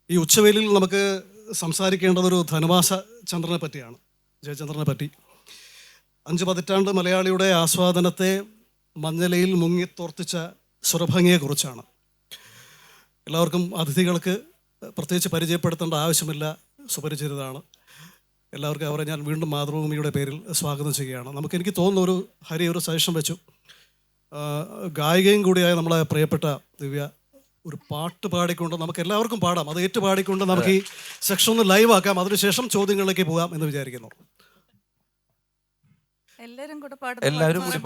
ഈ ഉച്ചവേലിൽ നമുക്ക് സംസാരിക്കേണ്ടതൊരു ധനുമാസ ചന്ദ്രനെ പറ്റിയാണ്, ജയചന്ദ്രനെ പറ്റി. 5 പതിറ്റാണ്ട് മലയാളിയുടെ ആസ്വാദനത്തെ മഞ്ഞലയിൽ മുങ്ങിത്തോർത്തിച്ച സ്വരഭംഗിയെക്കുറിച്ചാണ്. എല്ലാവർക്കും അതിഥികൾക്ക് പ്രത്യേകിച്ച് പരിചയപ്പെടുത്തേണ്ട ആവശ്യമില്ല, സുപരിചിതരാണ് എല്ലാവർക്കും. അവരെ ഞാൻ വീണ്ടും മാതൃഭൂമിയുടെ പേരിൽ സ്വാഗതം ചെയ്യുകയാണ്. എനിക്ക് തോന്നുന്ന ഒരു സജഷൻ വെച്ചു. ഗായികയും കൂടിയായ നമ്മളെ പ്രിയപ്പെട്ട ദിവ്യ ഒരു പാട്ട് പാടിക്കൊണ്ട് നമുക്ക് എല്ലാവർക്കും പാടാം. അത് ഏറ്റുപാടിക്കൊണ്ട് നമുക്ക് ഈ സെക്ഷൻ ഒന്ന് ലൈവ് ആക്കാം. അതിനുശേഷം ചോദ്യങ്ങളിലേക്ക് പോകാം എന്ന് വിചാരിക്കുന്നു. എല്ലാരും കൂടി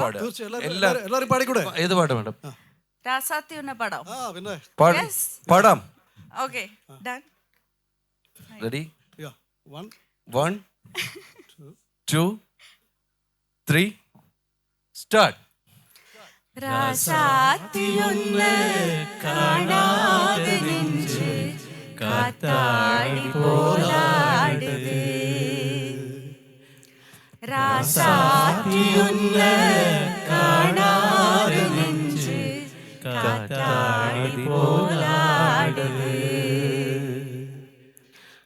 പാടിക്കൂടെ? ഏത് പാട്ട് വേണം? രാസാത്തി ഒന്ന് പാടാം. പിന്നെ പാടാം. Okay, done. റെഡി? 1 2 3 സ്റ്റാർട്ട്. രാസാത്തിയൊന്ന് കാണാതെ നെഞ്ച് കാത്താടി പോലാടുത്. രാസാത്തിയൊന്ന് കാണാതെ നെഞ്ച് കാത്താടി പോലാടുത്.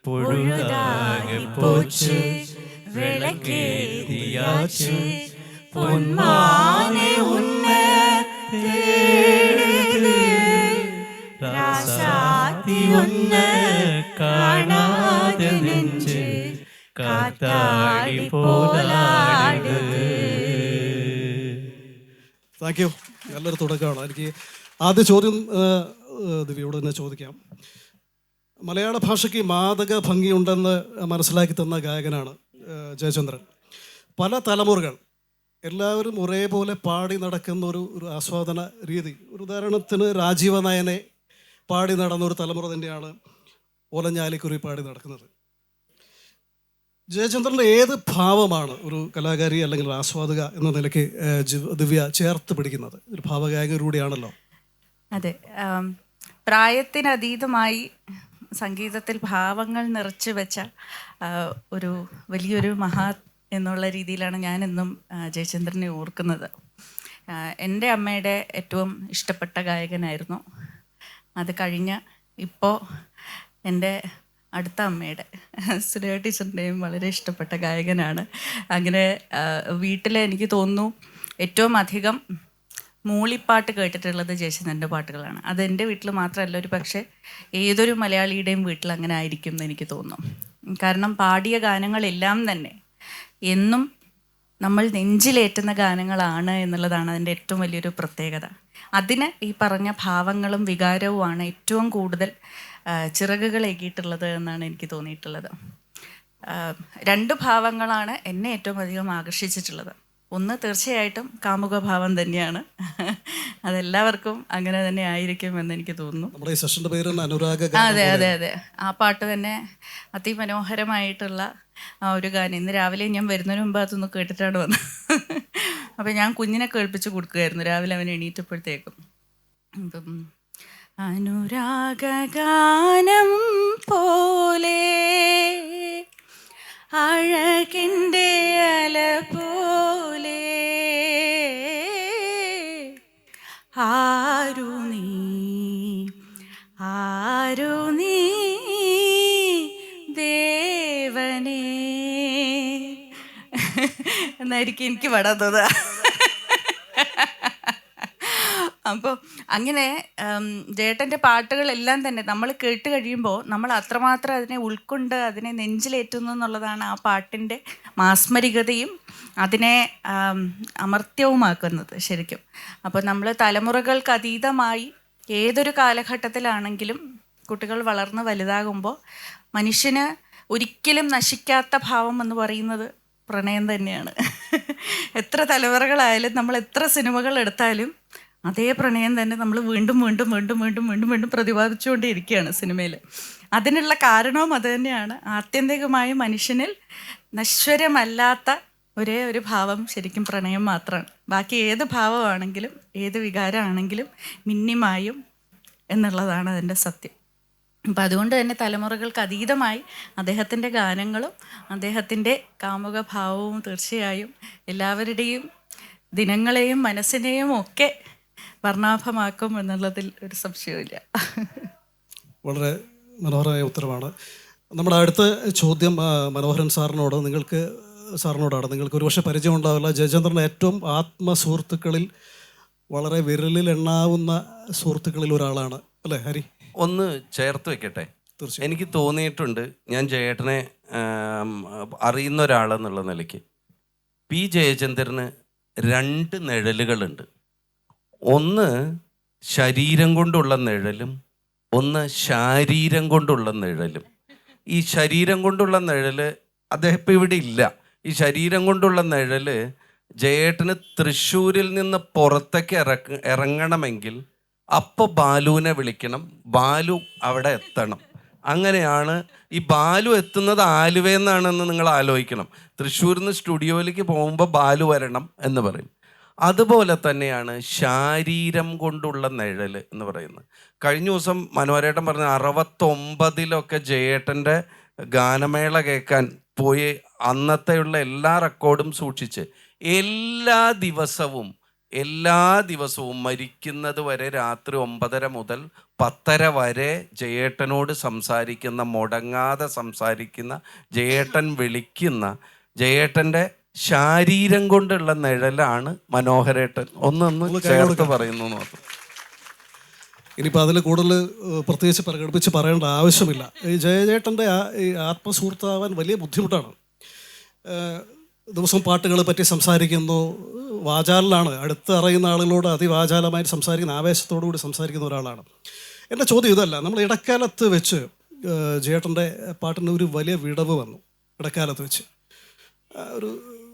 പൊഴുതാകെ പോച്ച് വിളക്കേതിയാച്ച് പൊന്മാനെ ഉന്നെ തേടുത്. രാസാത്തിയൊന്ന് കാണാതെ നെഞ്ച് കാത്താടി പോലാടുത്. Thank you. നല്ലൊരു തുടക്കമാണ്. എനിക്ക് ആദ്യ ചോദ്യം ദിവ്യയോട് തന്നെ ചോദിക്കാം. മലയാള ഭാഷയ്ക്ക് മാദക ഭംഗിയുണ്ടെന്ന് മനസ്സിലാക്കി തന്ന ഗായകനാണ് ജയചന്ദ്രൻ. പല തലമുറകൾ എല്ലാവരും ഒരേപോലെ പാടി നടക്കുന്ന ഒരു ആസ്വാദന രീതി. ഒരു ഉദാഹരണത്തിന് രാജീവ നയനെ പാടി നടന്നൊരു തലമുറ തന്നെയാണ് ഓലഞ്ഞാലിക്കുറി പാടി നടക്കുന്നത്. ജയചന്ദ്രൻ്റെ ഏത് ഭാവമാണ് ഒരു കലാകാരി അല്ലെങ്കിൽ ഒരു ആസ്വാദക എന്ന നിലയ്ക്ക് ദിവ്യ ചേർത്ത് പിടിക്കുന്നത്? ഒരു ഭാവഗായകരൂടെയാണല്ലോ. അതെ, പ്രായത്തിനതീതമായി സംഗീതത്തിൽ ഭാവങ്ങൾ നിറച്ചു വെച്ച ഒരു വലിയൊരു മഹാ എന്നുള്ള രീതിയിലാണ് ഞാനെന്നും ജയചന്ദ്രനെ ഓർക്കുന്നത്. എൻ്റെ അമ്മയുടെ ഏറ്റവും ഇഷ്ടപ്പെട്ട ഗായകനായിരുന്നു. അത് കഴിഞ്ഞ് ഇപ്പോൾ എൻ്റെ അടുത്ത അമ്മയുടെ സുരേഖ ടീച്ചറിൻ്റെയും വളരെ ഇഷ്ടപ്പെട്ട ഗായകനാണ്. അങ്ങനെ വീട്ടിൽ എനിക്ക് തോന്നുന്നു ഏറ്റവും അധികം മൂളിപ്പാട്ട് കേട്ടിട്ടുള്ളത് ജയചന്ദ്രൻ്റെ പാട്ടുകളാണ്. അത് എൻ്റെ വീട്ടിൽ മാത്രമല്ല, ഒരു പക്ഷേ ഏതൊരു മലയാളിയുടെയും വീട്ടിൽ അങ്ങനെ ആയിരിക്കും എന്ന് എനിക്ക് തോന്നുന്നു. കാരണം പാടിയ ഗാനങ്ങളെല്ലാം തന്നെ എന്നും നമ്മൾ നെഞ്ചിലേറ്റുന്ന ഗാനങ്ങളാണ് എന്നുള്ളതാണ് അതിൻ്റെ ഏറ്റവും വലിയൊരു പ്രത്യേകത. അതിന് ഈ പറഞ്ഞ ഭാവങ്ങളും വികാരവുമാണ് ഏറ്റവും കൂടുതൽ ചിറകുകൾ ഏകിയിട്ടുള്ളത് എന്നാണ് എനിക്ക് തോന്നിയിട്ടുള്ളത്. 2 ഭാവങ്ങളാണ് എന്നെ ഏറ്റവും അധികം ആകർഷിച്ചിട്ടുള്ളത്. ഒന്ന് തീർച്ചയായിട്ടും കാമുക ഭാവം തന്നെയാണ്. അതെല്ലാവർക്കും അങ്ങനെ തന്നെ ആയിരിക്കും എന്ന് എനിക്ക് തോന്നുന്നു. അതെ അതെ അതെ, ആ പാട്ട് തന്നെ അതിമനോഹരമായിട്ടുള്ള ഒരു ഗാനം. ഇന്ന് രാവിലെ ഞാൻ വരുന്നതിന് മുമ്പ് അതൊന്ന് കേട്ടിട്ടാണ് വന്നത്. അപ്പം ഞാൻ കുഞ്ഞിനെ കേൾപ്പിച്ച് കൊടുക്കുകയായിരുന്നു രാവിലെ അവൻ എണീറ്റപ്പോഴത്തേക്കും. അപ്പം അനുരാഗാനം പോലെ അഴകിൻ്റെ അല പോലെ ആരു നീ ദേവനേ എന്നായിരിക്കും എനിക്ക് പാടാൻ തോന്നുക. അപ്പോൾ അങ്ങനെ ജേട്ടൻ്റെ പാട്ടുകളെല്ലാം തന്നെ നമ്മൾ കേട്ട് കഴിയുമ്പോൾ നമ്മൾ അത്രമാത്രം അതിനെ ഉൾക്കൊണ്ട് അതിനെ നെഞ്ചിലേറ്റുന്നു എന്നുള്ളതാണ് ആ പാട്ടിൻ്റെ മാസ്മരികതയും അതിനെ അമർത്യവുമാക്കുന്നത് ശരിക്കും. അപ്പോൾ നമ്മൾ തലമുറകൾക്ക് അതീതമായി ഏതൊരു കാലഘട്ടത്തിലാണെങ്കിലും കുട്ടികൾ വളർന്ന് വലുതാകുമ്പോൾ മനുഷ്യന് ഒരിക്കലും നശിക്കാത്ത ഭാവം എന്ന് പറയുന്നത് പ്രണയം തന്നെയാണ്. എത്ര തലമുറകളായാലും നമ്മൾ എത്ര സിനിമകൾ എടുത്താലും അതേ പ്രണയം തന്നെ നമ്മൾ വീണ്ടും വീണ്ടും വീണ്ടും വീണ്ടും വീണ്ടും വീണ്ടും പ്രതിപാദിച്ചുകൊണ്ടേയിരിക്കുകയാണ് സിനിമയിൽ. അതിനുള്ള കാരണവും അത് തന്നെയാണ്. ആത്യന്തികമായി മനുഷ്യനിൽ നശ്വരമല്ലാത്ത ഒരേ ഒരു ഭാവം ശരിക്കും പ്രണയം മാത്രമാണ്. ബാക്കി ഏത് ഭാവമാണെങ്കിലും ഏത് വികാരമാണെങ്കിലും മിന്നിമായും എന്നുള്ളതാണ് അതിൻ്റെ സത്യം. അപ്പം അതുകൊണ്ട് തന്നെ തലമുറകൾക്ക് അതീതമായി അദ്ദേഹത്തിൻ്റെ ഗാനങ്ങളും അദ്ദേഹത്തിൻ്റെ കാമുക ഭാവവും തീർച്ചയായും എല്ലാവരുടെയും ദിനങ്ങളെയും മനസ്സിനെയും ഒക്കെ വർണ്ണാഭമാക്കും എന്നുള്ളതിൽ ഒരു സംശയമില്ല. വളരെ മനോഹരമായ ഉത്തരവാണ്. നമ്മുടെ അടുത്ത ചോദ്യം മനോഹരൻ സാറിനോടാണ്. നിങ്ങൾക്ക് ഒരുപക്ഷെ പരിചയം ഉണ്ടാവില്ല. ജയചന്ദ്രൻ്റെ ഏറ്റവും ആത്മസുഹൃത്തുക്കളിൽ വളരെ വിരലിൽ എണ്ണാവുന്ന സുഹൃത്തുക്കളിൽ ഒരാളാണ് അല്ലേ ഹരി? ഒന്ന് ചേർത്ത് വെക്കട്ടെ. തീർച്ചയായും. എനിക്ക് തോന്നിയിട്ടുണ്ട്, ഞാൻ ജയേട്ടനെ അറിയുന്ന ഒരാളെന്നുള്ള നിലയ്ക്ക് പി ജയചന്ദ്രന് 2 നിഴലുകളുണ്ട്. ഒന്ന് ശരീരം കൊണ്ടുള്ള നിഴലും, ഒന്ന് ശാരീരം കൊണ്ടുള്ള നിഴലും. ഈ ശരീരം കൊണ്ടുള്ള നിഴല് അദ്ദേഹം ഇപ്പം ഇവിടെ ഇല്ല. ഈ ശരീരം കൊണ്ടുള്ള നിഴല് ജയേട്ടന് തൃശ്ശൂരിൽ നിന്ന് പുറത്തേക്ക് ഇറങ്ങണമെങ്കിൽ അപ്പോൾ ബാലുവിനെ വിളിക്കണം, ബാലു അവിടെ എത്തണം. അങ്ങനെയാണ് ഈ ബാലു എത്തുന്നത് ആലുവയെന്നാണെന്ന് നിങ്ങൾ ആലോചിക്കണം. തൃശ്ശൂരിൽ നിന്ന് സ്റ്റുഡിയോയിലേക്ക് പോകുമ്പോൾ ബാലു വരണം എന്ന് പറയും. അതുപോലെ തന്നെയാണ് ശാരീരം കൊണ്ടുള്ള നിഴൽ എന്ന് പറയുന്നത്. കഴിഞ്ഞ ദിവസം മനോഹരേട്ടൻ പറഞ്ഞ 69-ലൊക്കെ ജയേട്ടൻ്റെ ഗാനമേള കേൾക്കാൻ പോയി അന്നത്തെയുള്ള എല്ലാ റെക്കോർഡും സൂക്ഷിച്ച് എല്ലാ ദിവസവും മരിക്കുന്നത് വരെ രാത്രി 9:30 മുതൽ 10:30 വരെ ജയേട്ടനോട് സംസാരിക്കുന്ന, മുടങ്ങാതെ സംസാരിക്കുന്ന, ജയേട്ടൻ വിളിക്കുന്ന, ജയേട്ടൻ്റെ ശാരീരം കൊണ്ടുള്ള നിഴലാണ് മനോഹരേട്ടൻ. ഒന്ന് ചേർത്ത് പറയുന്നു എന്ന് മാത്രം. ഇനിയിപ്പോൾ അതിൽ കൂടുതൽ പ്രത്യേകിച്ച് പ്രകടിപ്പിച്ച് പറയേണ്ട ആവശ്യമില്ല. ഈ ജയചേട്ടൻ്റെ ഈ ആത്മസുഹൃത്താവാൻ വലിയ ബുദ്ധിമുട്ടാണ്. ദിവസവും പാട്ടുകളെ പറ്റി സംസാരിക്കുന്നു, വാചാലിലാണ്. അടുത്ത് അറിയുന്ന ആളുകളോട് അതിവാചാലമായിട്ട് സംസാരിക്കുന്ന, ആവേശത്തോടു കൂടി സംസാരിക്കുന്ന ഒരാളാണ്. എൻ്റെ ചോദ്യം ഇതല്ല. നമ്മൾ ഇടക്കാലത്ത് വെച്ച് ജയേട്ടൻ്റെ പാട്ടിന് ഒരു വലിയ വിടവ് വന്നു. ഇടക്കാലത്ത് വെച്ച് ഒരു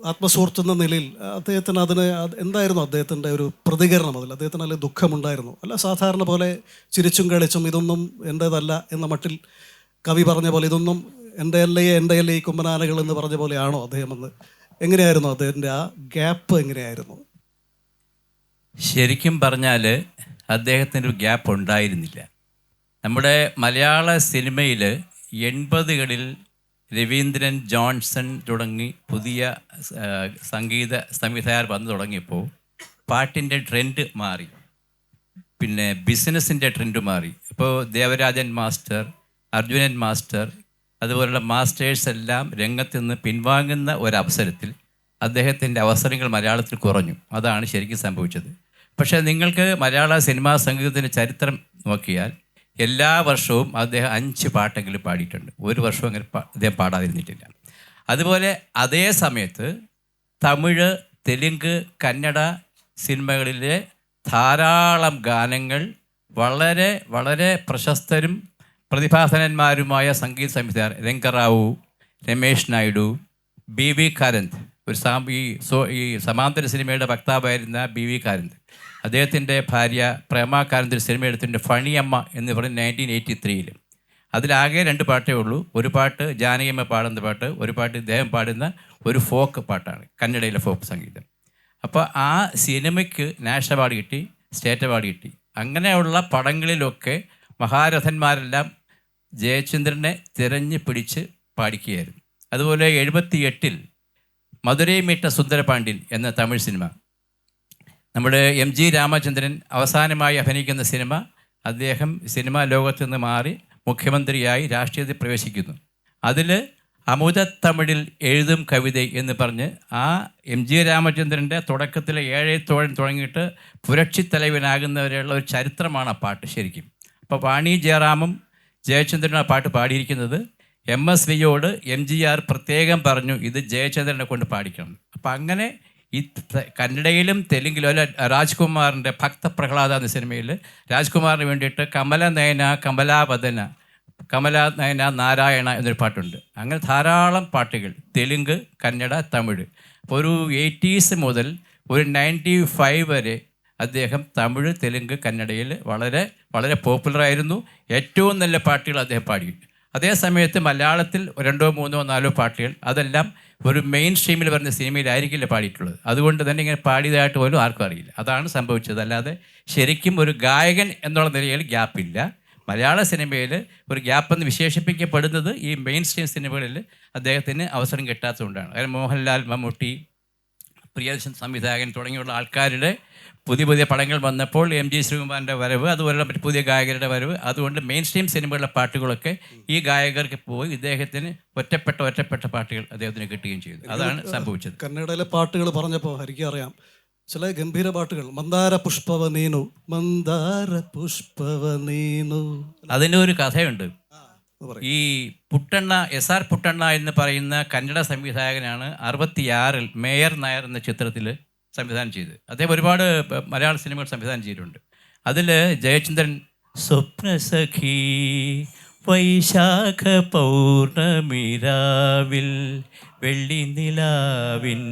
ആത്മസുഹൃത്തെന്ന നിലയിൽ അദ്ദേഹത്തിന് എന്തായിരുന്നു അദ്ദേഹത്തിൻ്റെ ഒരു പ്രതികരണം? അദ്ദേഹത്തിന് നല്ല ദുഃഖമുണ്ടായിരുന്നു? അല്ല സാധാരണ പോലെ ചിരിച്ചും കളിച്ചും ഇതൊന്നും എൻ്റേതല്ല എന്ന മട്ടിൽ കവി പറഞ്ഞ പോലെ ഇതൊന്നും എൻ്റെ അല്ലേ ഈ കുമ്പനാനകൾ എന്ന് പറഞ്ഞ പോലെയാണോ അദ്ദേഹം എന്ന്? എങ്ങനെയായിരുന്നു അദ്ദേഹത്തിൻ്റെ ആ ഗ്യാപ്പ് എങ്ങനെയായിരുന്നു? ശരിക്കും പറഞ്ഞാൽ അദ്ദേഹത്തിൻ്റെ ഒരു ഗ്യാപ്പ് ഉണ്ടായിരുന്നില്ല. നമ്മുടെ മലയാള സിനിമയിൽ 80-കളിൽ രവീന്ദ്രൻ, ജോൺസൺ തുടങ്ങി പുതിയ സംഗീത സംവിധായകർ വന്നു തുടങ്ങിയപ്പോൾ പാട്ടിൻ്റെ ട്രെൻഡ് മാറി, പിന്നെ ബിസിനസ്സിൻ്റെ ട്രെൻഡ് മാറി. ഇപ്പോൾ ദേവരാജൻ മാസ്റ്റർ, അർജുനൻ മാസ്റ്റർ, അതുപോലുള്ള മാസ്റ്റേഴ്സ് എല്ലാം രംഗത്ത് നിന്ന് പിൻവാങ്ങുന്ന ഒരവസരത്തിൽ അദ്ദേഹത്തിൻ്റെ അവസരങ്ങൾ മലയാളത്തിൽ കുറഞ്ഞു. അതാണ് ശരിക്കും സംഭവിച്ചത്. പക്ഷേ നിങ്ങൾക്ക് മലയാള സിനിമാ സംഗീതത്തിൻ്റെ ചരിത്രം നോക്കിയാൽ എല്ലാ വർഷവും അദ്ദേഹം 5 പാട്ടെങ്കിലും പാടിയിട്ടുണ്ട്. ഒരു വർഷവും അങ്ങനെ അദ്ദേഹം പാടാതിരുന്നിട്ടില്ല. അതുപോലെ അതേ സമയത്ത് തമിഴ്, തെലുങ്ക്, കന്നഡ സിനിമകളിലെ ധാരാളം ഗാനങ്ങൾ വളരെ വളരെ പ്രശസ്തരും പ്രതിഭാധനന്മാരുമായ സംഗീത സംവിധായകർ രംഗറാവു, രമേശ് നായിഡു, BV കാരന്ത്, ഈ സമാന്തര സിനിമയുടെ വക്താവായിരുന്ന BV കാരന്ത്, അദ്ദേഹത്തിൻ്റെ ഭാര്യ പ്രേമ കാരന്ത് സിനിമ എടുത്തിട്ടുണ്ട് ഫണിയമ്മ എന്ന് പറഞ്ഞ് 1983-ൽ. അതിലാകെ 2 പാട്ടേ ഉള്ളൂ. ഒരു പാട്ട് ജാനകിയമ്മ പാടുന്ന പാട്ട്, ഒരു പാട്ട് ഇദ്ദേഹം പാടുന്ന ഒരു ഫോക്ക് പാട്ടാണ്, കന്നഡയിലെ ഫോക്ക് സംഗീതം. അപ്പോൾ ആ സിനിമയ്ക്ക് നാഷണൽ അവാർഡ് കിട്ടി, സ്റ്റേറ്റ് അവാർഡ് കിട്ടി. അങ്ങനെയുള്ള പടങ്ങളിലൊക്കെ മഹാരഥന്മാരെല്ലാം ജയചന്ദ്രനെ തിരഞ്ഞു പിടിച്ച് പാടിക്കുകയായിരുന്നു. അതുപോലെ 78-ൽ മധുരൈ മീട്ട സുന്ദരപാണ്ഡ്യൻ എന്ന തമിഴ് സിനിമ, നമ്മുടെ MG രാമചന്ദ്രൻ അവസാനമായി അഭിനയിക്കുന്ന സിനിമ, അദ്ദേഹം സിനിമാ ലോകത്ത് നിന്ന് മാറി മുഖ്യമന്ത്രിയായി രാഷ്ട്രീയത്തിൽ പ്രവേശിക്കുന്നു. അതിൽ അമുതത്തമിഴിൽ എഴുതും കവിത എന്ന് പറഞ്ഞ് ആ MG രാമചന്ദ്രൻ്റെ തുടക്കത്തിലെ ഏഴെഴുത്തോഴൻ തുടങ്ങിയിട്ട് പുരക്ഷി തലവനാകുന്നവരെയുള്ള ഒരു ചരിത്രമാണ് ആ പാട്ട് ശരിക്കും. അപ്പോൾ വാണി ജയറാമും ജയചന്ദ്രനും ആ പാട്ട് പാടിയിരിക്കുന്നത്. MSVയോട് MGR പ്രത്യേകം പറഞ്ഞു ഇത് ജയചന്ദ്രനെ കൊണ്ട് പാടിക്കണം. അപ്പം അങ്ങനെ ഈ കന്നഡയിലും തെലുങ്കിലും അല്ല, രാജ്കുമാറിൻ്റെ ഭക്തപ്രഹ്ലാദ എന്ന സിനിമയിൽ രാജ്കുമാറിന് വേണ്ടിയിട്ട് കമല നയന കമലാവദന, കമല നയന നാരായണ എന്നൊരു പാട്ടുണ്ട്. അങ്ങനെ ധാരാളം പാട്ടുകൾ തെലുങ്ക്, കന്നഡ, തമിഴ്. അപ്പോൾ ഒരു 80s മുതൽ ഒരു 95 വരെ അദ്ദേഹം തമിഴ്, തെലുങ്ക്, കന്നഡയിൽ വളരെ വളരെ പോപ്പുലറായിരുന്നു. ഏറ്റവും നല്ല പാട്ടുകൾ അദ്ദേഹം പാടി. അതേ സമയത്ത് മലയാളത്തിൽ 2, 3, 4 പാട്ടുകൾ അതെല്ലാം ഒരു മെയിൻ സ്ട്രീമിൽ വരുന്ന സിനിമയിലായിരിക്കില്ല പാടിയിട്ടുള്ളത്. അതുകൊണ്ട് തന്നെ ഇങ്ങനെ പാടിയതായിട്ട് പോലും ആർക്കും അറിയില്ല. അതാണ് സംഭവിച്ചത്. അല്ലാതെ ശരിക്കും ഒരു ഗായകൻ എന്നുള്ള നിലയിൽ ഗ്യാപ്പില്ല. മലയാള സിനിമയിൽ ഒരു ഗ്യാപ്പെന്ന് വിശേഷിപ്പിക്കപ്പെടുന്നത് ഈ മെയിൻ സ്ട്രീം സിനിമകളിൽ അദ്ദേഹത്തിന് അവസരം കിട്ടാത്തതുകൊണ്ടാണ്. അതായത് മോഹൻലാൽ, മമ്മൂട്ടി, പ്രിയദർശൻ സംവിധായകൻ തുടങ്ങിയുള്ള ആൾക്കാരുടെ പുതിയ പുതിയ പടങ്ങൾ വന്നപ്പോൾ MG ശ്രീകുമാറിൻ്റെ വരവ്, അതുപോലെ മറ്റ് പുതിയ ഗായകരുടെ വരവ്, അതുകൊണ്ട് മെയിൻ സ്ട്രീം സിനിമകളിലെ പാട്ടുകളൊക്കെ ഈ ഗായകർക്ക് പോയി ഇദ്ദേഹത്തിന് ഒറ്റപ്പെട്ട പാട്ടുകൾ അദ്ദേഹത്തിന് കിട്ടുകയും ചെയ്തു. അതാണ് സംഭവിച്ചത്. കന്നഡയിലെ പാട്ടുകൾ പറഞ്ഞപ്പോൾ ഹരിക്ക് അറിയാം ചില ഗംഭീര പാട്ടുകൾ. മന്ദാര പുഷ്പവ നീനു, മന്ദാര പുഷ്പവ നീനു. അതിൻ്റെ ഒരു കഥയുണ്ട്. ഈ പുട്ടണ്ണ, SR പുട്ടണ്ണ എന്ന് പറയുന്ന കന്നഡ സംവിധായകനാണ് 66-ൽ മേയർ നായർ എന്ന ചിത്രത്തിൽ സംവിധാനം ചെയ്തത്. അദ്ദേഹം ഒരുപാട് മലയാള സിനിമകൾ സംവിധാനം ചെയ്തിട്ടുണ്ട്. അതിൽ ജയചന്ദ്രൻ സ്വപ്നസഖി വൈശാഖ പൗർണമിരാവിൽ വെള്ളി നിലാവിൻ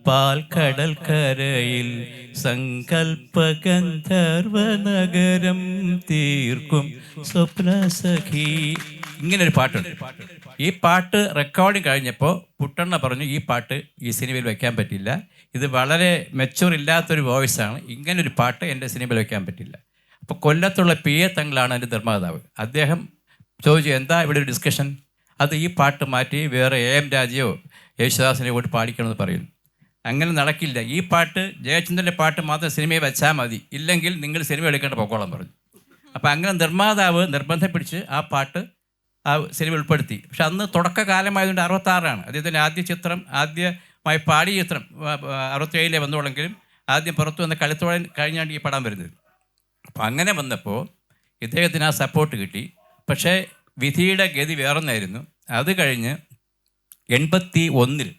പാൽക്കടൽ കരയിൽ സങ്കൽപ്പ ഗന്ധർവ നഗരം തീർക്കും സ്വപ്നസഖി, ഇങ്ങനൊരു പാട്ടുണ്ട്. ഈ പാട്ട് റെക്കോർഡിങ് കഴിഞ്ഞപ്പോൾ പുട്ടണ്ണ പറഞ്ഞു ഈ പാട്ട് ഈ സിനിമയിൽ വയ്ക്കാൻ പറ്റില്ല, ഇത് വളരെ മെച്ചൂർ ഇല്ലാത്തൊരു വോയിസാണ്, ഇങ്ങനൊരു പാട്ട് എൻ്റെ സിനിമയിൽ വയ്ക്കാൻ പറ്റില്ല. അപ്പോൾ കൊല്ലത്തുള്ള PA തങ്ങളാണ് എൻ്റെ നിർമ്മാതാവ്. അദ്ദേഹം ചോദിച്ചു എന്താ ഇവിടെ ഒരു ഡിസ്കഷൻ, അത് ഈ പാട്ട് മാറ്റി വേറെ AM രാജയോ യേശുദാസിനെ കൊണ്ട് പാടിക്കണമെന്ന് പറയുന്നു. അങ്ങനെ നടക്കില്ല, ഈ പാട്ട് ജയചന്ദ്രൻ്റെ പാട്ട് മാത്രം സിനിമയിൽ വെച്ചാൽ മതി, ഇല്ലെങ്കിൽ നിങ്ങൾ സിനിമ എടുക്കേണ്ട പൊക്കോളം പറഞ്ഞു. അപ്പോൾ അങ്ങനെ നിർമ്മാതാവ് നിർബന്ധം പിടിച്ച് ആ പാട്ട് ആ സിനിമ ഉൾപ്പെടുത്തി. പക്ഷെ അന്ന് തുടക്കകാലമായതുകൊണ്ട് 66-ആണ് അദ്ദേഹത്തിൻ്റെ ആദ്യ ചിത്രം, ആദ്യമായി പാടിയ ചിത്രം 67-ലെ വന്നോളെങ്കിലും ആദ്യം പുറത്തു വന്ന കളിത്തോഴൻ കഴിഞ്ഞാണ് ഈ പടം വരുന്നത്. അപ്പം അങ്ങനെ വന്നപ്പോൾ ഇദ്ദേഹത്തിന് ആ സപ്പോർട്ട് കിട്ടി. പക്ഷേ വിധിയുടെ ഗതി വേറൊന്നായിരുന്നു. അത് കഴിഞ്ഞ് 81-ൽ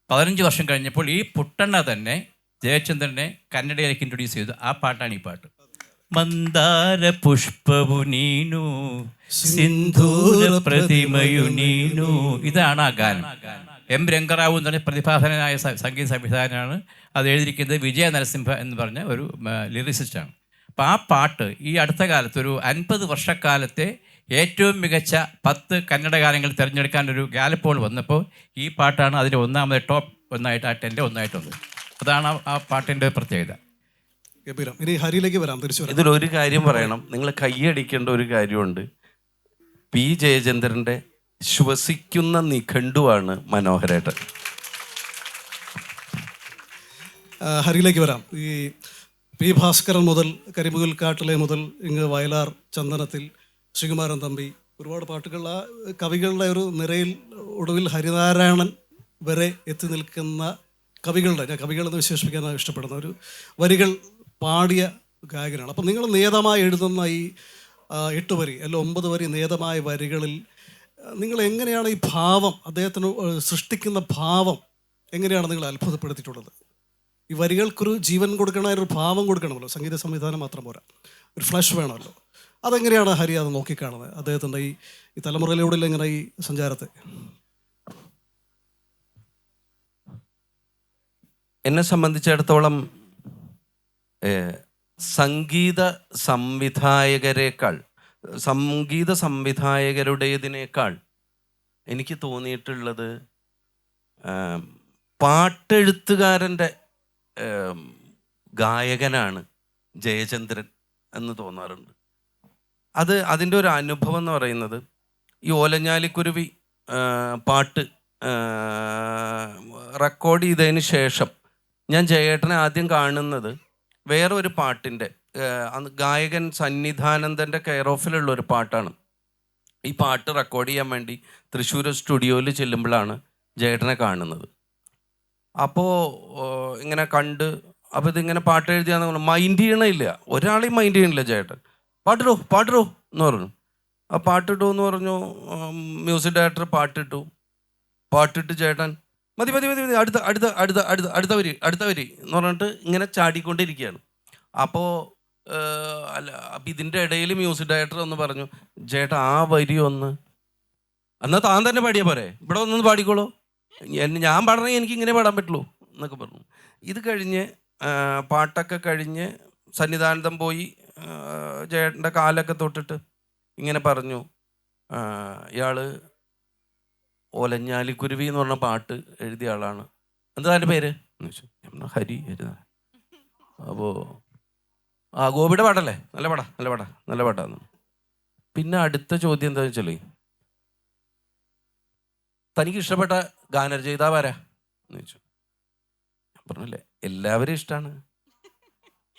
15 വർഷം കഴിഞ്ഞപ്പോൾ ഈ പുട്ടണ്ണ തന്നെ ജയചന്ദ്രനെ കന്നഡയിലേക്ക് ഇൻട്രൊഡ്യൂസ് ചെയ്തു. ആ പാട്ടാണ് ഈ പാട്ട്. മന്ദാര പുഷ്പവു നീനു സിന്ധൂര പ്രതിമയു നീനു, ഇതാണ് ആ ഗാനം. M. രംഗറാവു എന്ന് പറഞ്ഞ പ്രതിഭാധനനായ സംഗീത സംവിധാനമാണ്. അത് എഴുതിയിരിക്കുന്നത് വിജയ നരസിംഹ എന്ന് പറഞ്ഞ ഒരു ലിറിസിസ്റ്റാണ്. അപ്പോൾ ആ പാട്ട് ഈ അടുത്ത കാലത്ത് ഒരു 50 വർഷക്കാലത്തെ ഏറ്റവും മികച്ച 10 കന്നഡ ഗാനങ്ങൾ തിരഞ്ഞെടുക്കാനൊരു ഗാലപ്പോൾ വന്നപ്പോൾ ഈ പാട്ടാണ് അതിൻ്റെ ഒന്നാമത് ടോപ്പ് 1 ആ 10 ഒന്നായിട്ട് വന്നത്. അതാണ് ആ പാട്ടിൻ്റെ പ്രത്യേകത. ഇനി ഹരിയിലേക്ക് വരാം, തിരിച്ചു വരാം. ഇതിലൊരു കാര്യം പറയണം, നിങ്ങൾ കൈയടിക്കേണ്ട ഒരു കാര്യമുണ്ട്. P. ജയചന്ദ്രൻ്റെ ശ്വസിക്കുന്ന നിഘണ്ടുവാണ് മനോഹരേട്ടൻ. ഹരിയിലേക്ക് വരാം. ഈ P. ഭാസ്കരൻ മുതൽ കരിമുകിൽ കാട്ടിലെ മുതൽ ഇങ്ങ് വയലാർ ചന്ദനത്തിൽ ശ്രീകുമാരൻ തമ്പി, ഒരുപാട് പാട്ടുകൾ ആ കവികളുടെ ഒരു നിരയിൽ ഒടുവിൽ ഹരിനാരായണൻ വരെ എത്തി നിൽക്കുന്ന കവികളുടെ, ഞാൻ കവികളെന്ന് വിശേഷിപ്പിക്കാൻ ഇഷ്ടപ്പെടുന്ന ഒരു വരികൾ പാടിയ ഗായകനാണ്. അപ്പം നിങ്ങൾ നിയതമായി എഴുതുന്ന ഈ 8 വരി അല്ല 9 വരി നിയതമായ വരികളിൽ നിങ്ങൾ എങ്ങനെയാണ് ഈ ഭാവം, അദ്ദേഹത്തിന് സൃഷ്ടിക്കുന്ന ഭാവം എങ്ങനെയാണ് നിങ്ങൾ അത്ഭുതപ്പെടുത്തിയിട്ടുള്ളത്? ഈ വരികൾക്കൊരു ജീവൻ കൊടുക്കണ ഒരു ഭാവം കൊടുക്കണമല്ലോ, സംഗീത സംവിധാനം മാത്രം പോരാ, ഒരു ഫ്ലഷ് വേണമല്ലോ. അതെങ്ങനെയാണ് ഹരി അത് നോക്കിക്കാണുന്നത്, അദ്ദേഹത്തിൻ്റെ ഈ തലമുറയിലൂടെ ഇങ്ങനെ ഈ സഞ്ചാരത്തെ? എന്നെ സംബന്ധിച്ചിടത്തോളം സംഗീത സംവിധായകരുടേതിനേക്കാൾ എനിക്ക് തോന്നിയിട്ടുള്ളത് പാട്ടെഴുത്തുകാരൻ്റെ ഗായകനാണ് ജയചന്ദ്രൻ എന്ന് തോന്നാറുണ്ട്. അതിൻ്റെ ഒരു അനുഭവം എന്ന് പറയുന്നത്, ഈ ഓലഞ്ഞാലിക്കുരുവി പാട്ട് റെക്കോർഡ് ചെയ്തതിന് ശേഷം ഞാൻ ജയേട്ടനെ ആദ്യം കാണുന്നത് വേറെ ഒരു പാട്ടിൻ്റെ ഗായകൻ സന്നിധാനന്ദൻ്റെ കെയർ ഓഫിലുള്ള ഒരു പാട്ടാണ്. ഈ പാട്ട് റെക്കോർഡ് ചെയ്യാൻ വേണ്ടി തൃശ്ശൂർ സ്റ്റുഡിയോയിൽ ചെല്ലുമ്പോഴാണ് ജയേട്ടനെ കാണുന്നത്. അപ്പോൾ ഇങ്ങനെ കണ്ട്, അപ്പോൾ ഇതിങ്ങനെ പാട്ട് എഴുതിയാന്ന് മൈൻഡ് ചെയ്യണില്ല, ഒരാളെയും മൈൻഡ് ചെയ്യണില്ല ജയേട്ടൻ. പാട്ടിടോ എന്ന് പറഞ്ഞു. ആ പാട്ടിട്ടു എന്ന് പറഞ്ഞു. മ്യൂസിക് ഡയറക്ടർ പാട്ടിട്ട് ചേട്ടൻ മതി അടുത്ത വരി എന്ന് പറഞ്ഞിട്ട് ഇങ്ങനെ ചാടിക്കൊണ്ടിരിക്കുകയാണ്. അപ്പോൾ ഇതിൻ്റെ ഇടയിൽ മ്യൂസിക് ഡയറക്ടർ ഒന്ന് പറഞ്ഞു, ചേട്ടാ ആ വരി ഒന്ന് എന്നാൽ താൻ തന്നെ പാടിയാൽ പോരെ, ഇവിടെ ഒന്നൊന്ന് പാടിക്കോളൂ, ഞാൻ പാടണമെങ്കിൽ എനിക്ക് ഇങ്ങനെ പാടാൻ പറ്റുള്ളൂ എന്നൊക്കെ പറഞ്ഞു. ഇത് കഴിഞ്ഞ് പാട്ടൊക്കെ കഴിഞ്ഞ് സന്നിധാനന്തം പോയി ചേട്ടൻ്റെ കാലൊക്കെ തൊട്ടിട്ട് ഇങ്ങനെ പറഞ്ഞു, ഇയാൾ ഓലഞ്ഞാലിക്കുരുവി എന്ന് പറഞ്ഞ പാട്ട് എഴുതിയ ആളാണ്, എന്താ എൻ്റെ പേര് എന്ന് ചോദിച്ചു. ഹരി എഴുതാ. അപ്പോൾ ഗോപിയുടെ പാട്ടല്ലേ, നല്ല പാട്ടാന്ന്. പിന്നെ അടുത്ത ചോദ്യം എന്താണെന്ന് വെച്ചാൽ, തനിക്ക് ഇഷ്ടപ്പെട്ട ഗാനരചയിതാവാരാ എന്ന് ചോദിച്ചു. പറഞ്ഞല്ലേ എല്ലാവരും ഇഷ്ടമാണ്.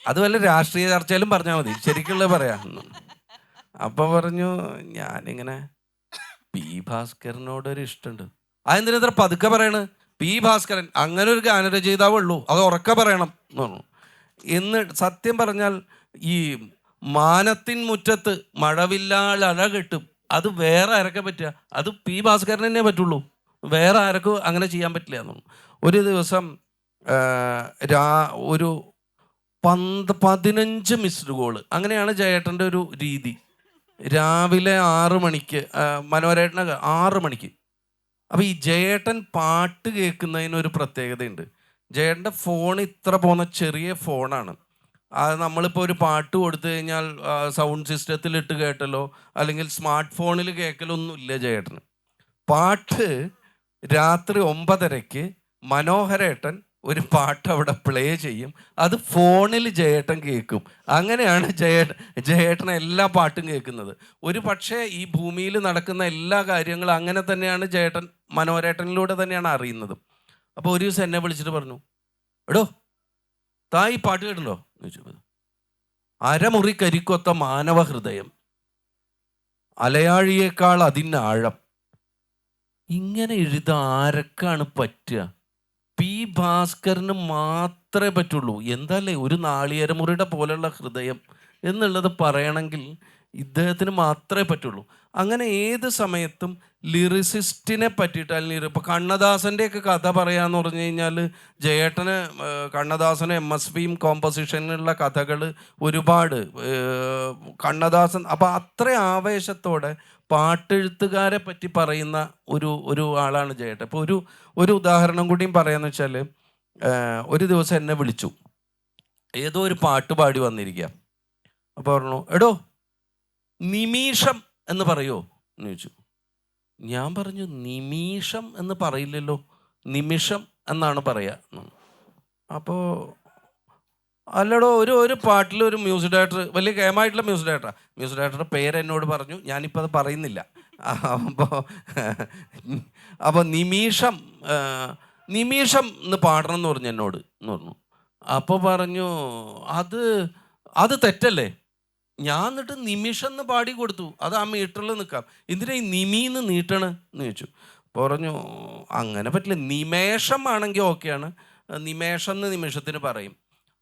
അത് വല്ല രാഷ്ട്രീയ ചർച്ചയിലും പറഞ്ഞാൽ മതി, ശരിക്കുള്ളത് പറയാം. അപ്പോൾ പറഞ്ഞു ഞാനിങ്ങനെ പി ഭാസ്കരനോടൊരു ഇഷ്ടമുണ്ട്. അതെന്തിനെത്ര പതുക്കെ പറയണ്? പി ഭാസ്കരൻ അങ്ങനെ ഒരു ഗാനരചയിതാവേ ഉള്ളൂ, അത് ഉറക്കെ പറയണം എന്ന് പറഞ്ഞു. എന്ന് സത്യം പറഞ്ഞാൽ ഈ മാനത്തിൻ മുറ്റത്ത് മഴവില്ലാൾ അഴ കെട്ടും, അത് വേറെ ആരൊക്കെ പറ്റുക? അത് പി ഭാസ്കരൻ തന്നെ പറ്റുള്ളൂ, വേറെ ആരൊക്കെ അങ്ങനെ ചെയ്യാൻ പറ്റില്ല എന്നു. ഒരു ദിവസം ഒരു 15 മിസ്ഡ് കോള്, അങ്ങനെയാണ് ജയേട്ടൻ്റെ ഒരു രീതി. രാവിലെ 6 മണിക്ക് മനോരേട്ടന 6 മണിക്ക്. അപ്പോൾ ഈ ജയേട്ടൻ പാട്ട് കേൾക്കുന്നതിനൊരു പ്രത്യേകതയുണ്ട്. ജയേട്ടൻ്റെ ഫോൺ ഇത്ര പോകുന്ന ചെറിയ ഫോണാണ്. അത് നമ്മളിപ്പോൾ ഒരു പാട്ട് കൊടുത്തു കഴിഞ്ഞാൽ സൗണ്ട് സിസ്റ്റത്തിലിട്ട് കേട്ടല്ലോ അല്ലെങ്കിൽ സ്മാർട്ട് ഫോണിൽ കേൾക്കലൊന്നും ഇല്ല ജയേട്ടന്. പാട്ട് രാത്രി 9:30 മനോഹരേട്ടൻ ഒരു പാട്ട് അവിടെ പ്ലേ ചെയ്യും, അത് ഫോണിൽ ജയേട്ടൻ കേൾക്കും. അങ്ങനെയാണ് ജയേട്ടൻ എല്ലാ പാട്ടും കേൾക്കുന്നത്. ഒരു പക്ഷേ ഈ ഭൂമിയിൽ നടക്കുന്ന എല്ലാ കാര്യങ്ങളും അങ്ങനെ തന്നെയാണ് ജയേട്ടൻ മനോഹരേട്ടനിലൂടെ തന്നെയാണ് അറിയുന്നത്. അപ്പോൾ ഒരു ദിവസം എന്നെ വിളിച്ചിട്ട് പറഞ്ഞു, എടോ താ ഈ പാട്ട് കേട്ടുണ്ടോ എന്ന് ചോദിച്ചു. അരമുറി കരിക്കൊത്ത മാനവ ഹൃദയം, അലയാഴിയേക്കാൾ അതിന് ആഴം. ഇങ്ങനെ എഴുതാൻ ആരൊക്കെയാണ് പറ്റുക? പി ഭാസ്കരന് മാത്രമേ പറ്റുള്ളൂ. എന്താല്ലേ ഒരു നാളികേരമുറിയുടെ പോലെയുള്ള ഹൃദയം എന്നുള്ളത് പറയണമെങ്കിൽ ഇദ്ദേഹത്തിന് മാത്രമേ പറ്റുള്ളൂ. അങ്ങനെ ഏത് സമയത്തും ലിറിസിസ്റ്റിനെ പറ്റിയിട്ട്, അല്ലെങ്കിൽ ഇപ്പോൾ കണ്ണദാസൻ്റെയൊക്കെ കഥ പറയാന്ന് പറഞ്ഞു കഴിഞ്ഞാൽ ജയേട്ടന് കണ്ണദാസന് MSVയും കോമ്പോസിഷനിലുള്ള കഥകൾ ഒരുപാട്. കണ്ണദാസൻ അപ്പോൾ അത്ര ആവേശത്തോടെ പാട്ടെഴുത്തുകാരെ പറ്റി പറയുന്ന ഒരു ആളാണ് ജയേട്ടൻ. ഇപ്പോൾ ഒരു ഉദാഹരണം കൂടിയും പറയാന്ന് വെച്ചാൽ, ഒരു ദിവസം എന്നെ വിളിച്ചു, ഏതോ ഒരു പാട്ട് പാടി വന്നിരിക്കുക. അപ്പോൾ പറഞ്ഞു, എടോ നിമീഷം എന്ന് പറയുമോ എന്ന് ചോദിച്ചു. ഞാൻ പറഞ്ഞു നിമീഷം എന്ന് പറയില്ലല്ലോ, നിമിഷം എന്നാണ് പറയുക. അപ്പോൾ അല്ലടോ ഒരു പാട്ടിൽ ഒരു മ്യൂസിക് ഡയറക്ടർ, വലിയ കേമായിട്ടുള്ള മ്യൂസിക് ഡയറക്ടറുടെ പേര് എന്നോട് പറഞ്ഞു, ഞാനിപ്പോൾ അത് പറയുന്നില്ല. അപ്പോൾ നിമീഷം എന്ന് പാടണം എന്ന് പറഞ്ഞു എന്നോട് എന്ന് പറഞ്ഞു. അപ്പോൾ പറഞ്ഞു അത് തെറ്റല്ലേ. ഞാൻ എന്നിട്ട് നിമിഷം എന്ന് പാടി കൊടുത്തു, അത് ആ മീറ്ററിൽ നിൽക്കാം, എന്തിനാ ഈ നിമീന്ന് നീട്ടണ് എന്ന് ചോദിച്ചു. പറഞ്ഞു അങ്ങനെ പറ്റില്ല, നിമേഷം ആണെങ്കിൽ ഓക്കെയാണ്, നിമേഷം എന്ന് നിമിഷത്തിന് പറയും.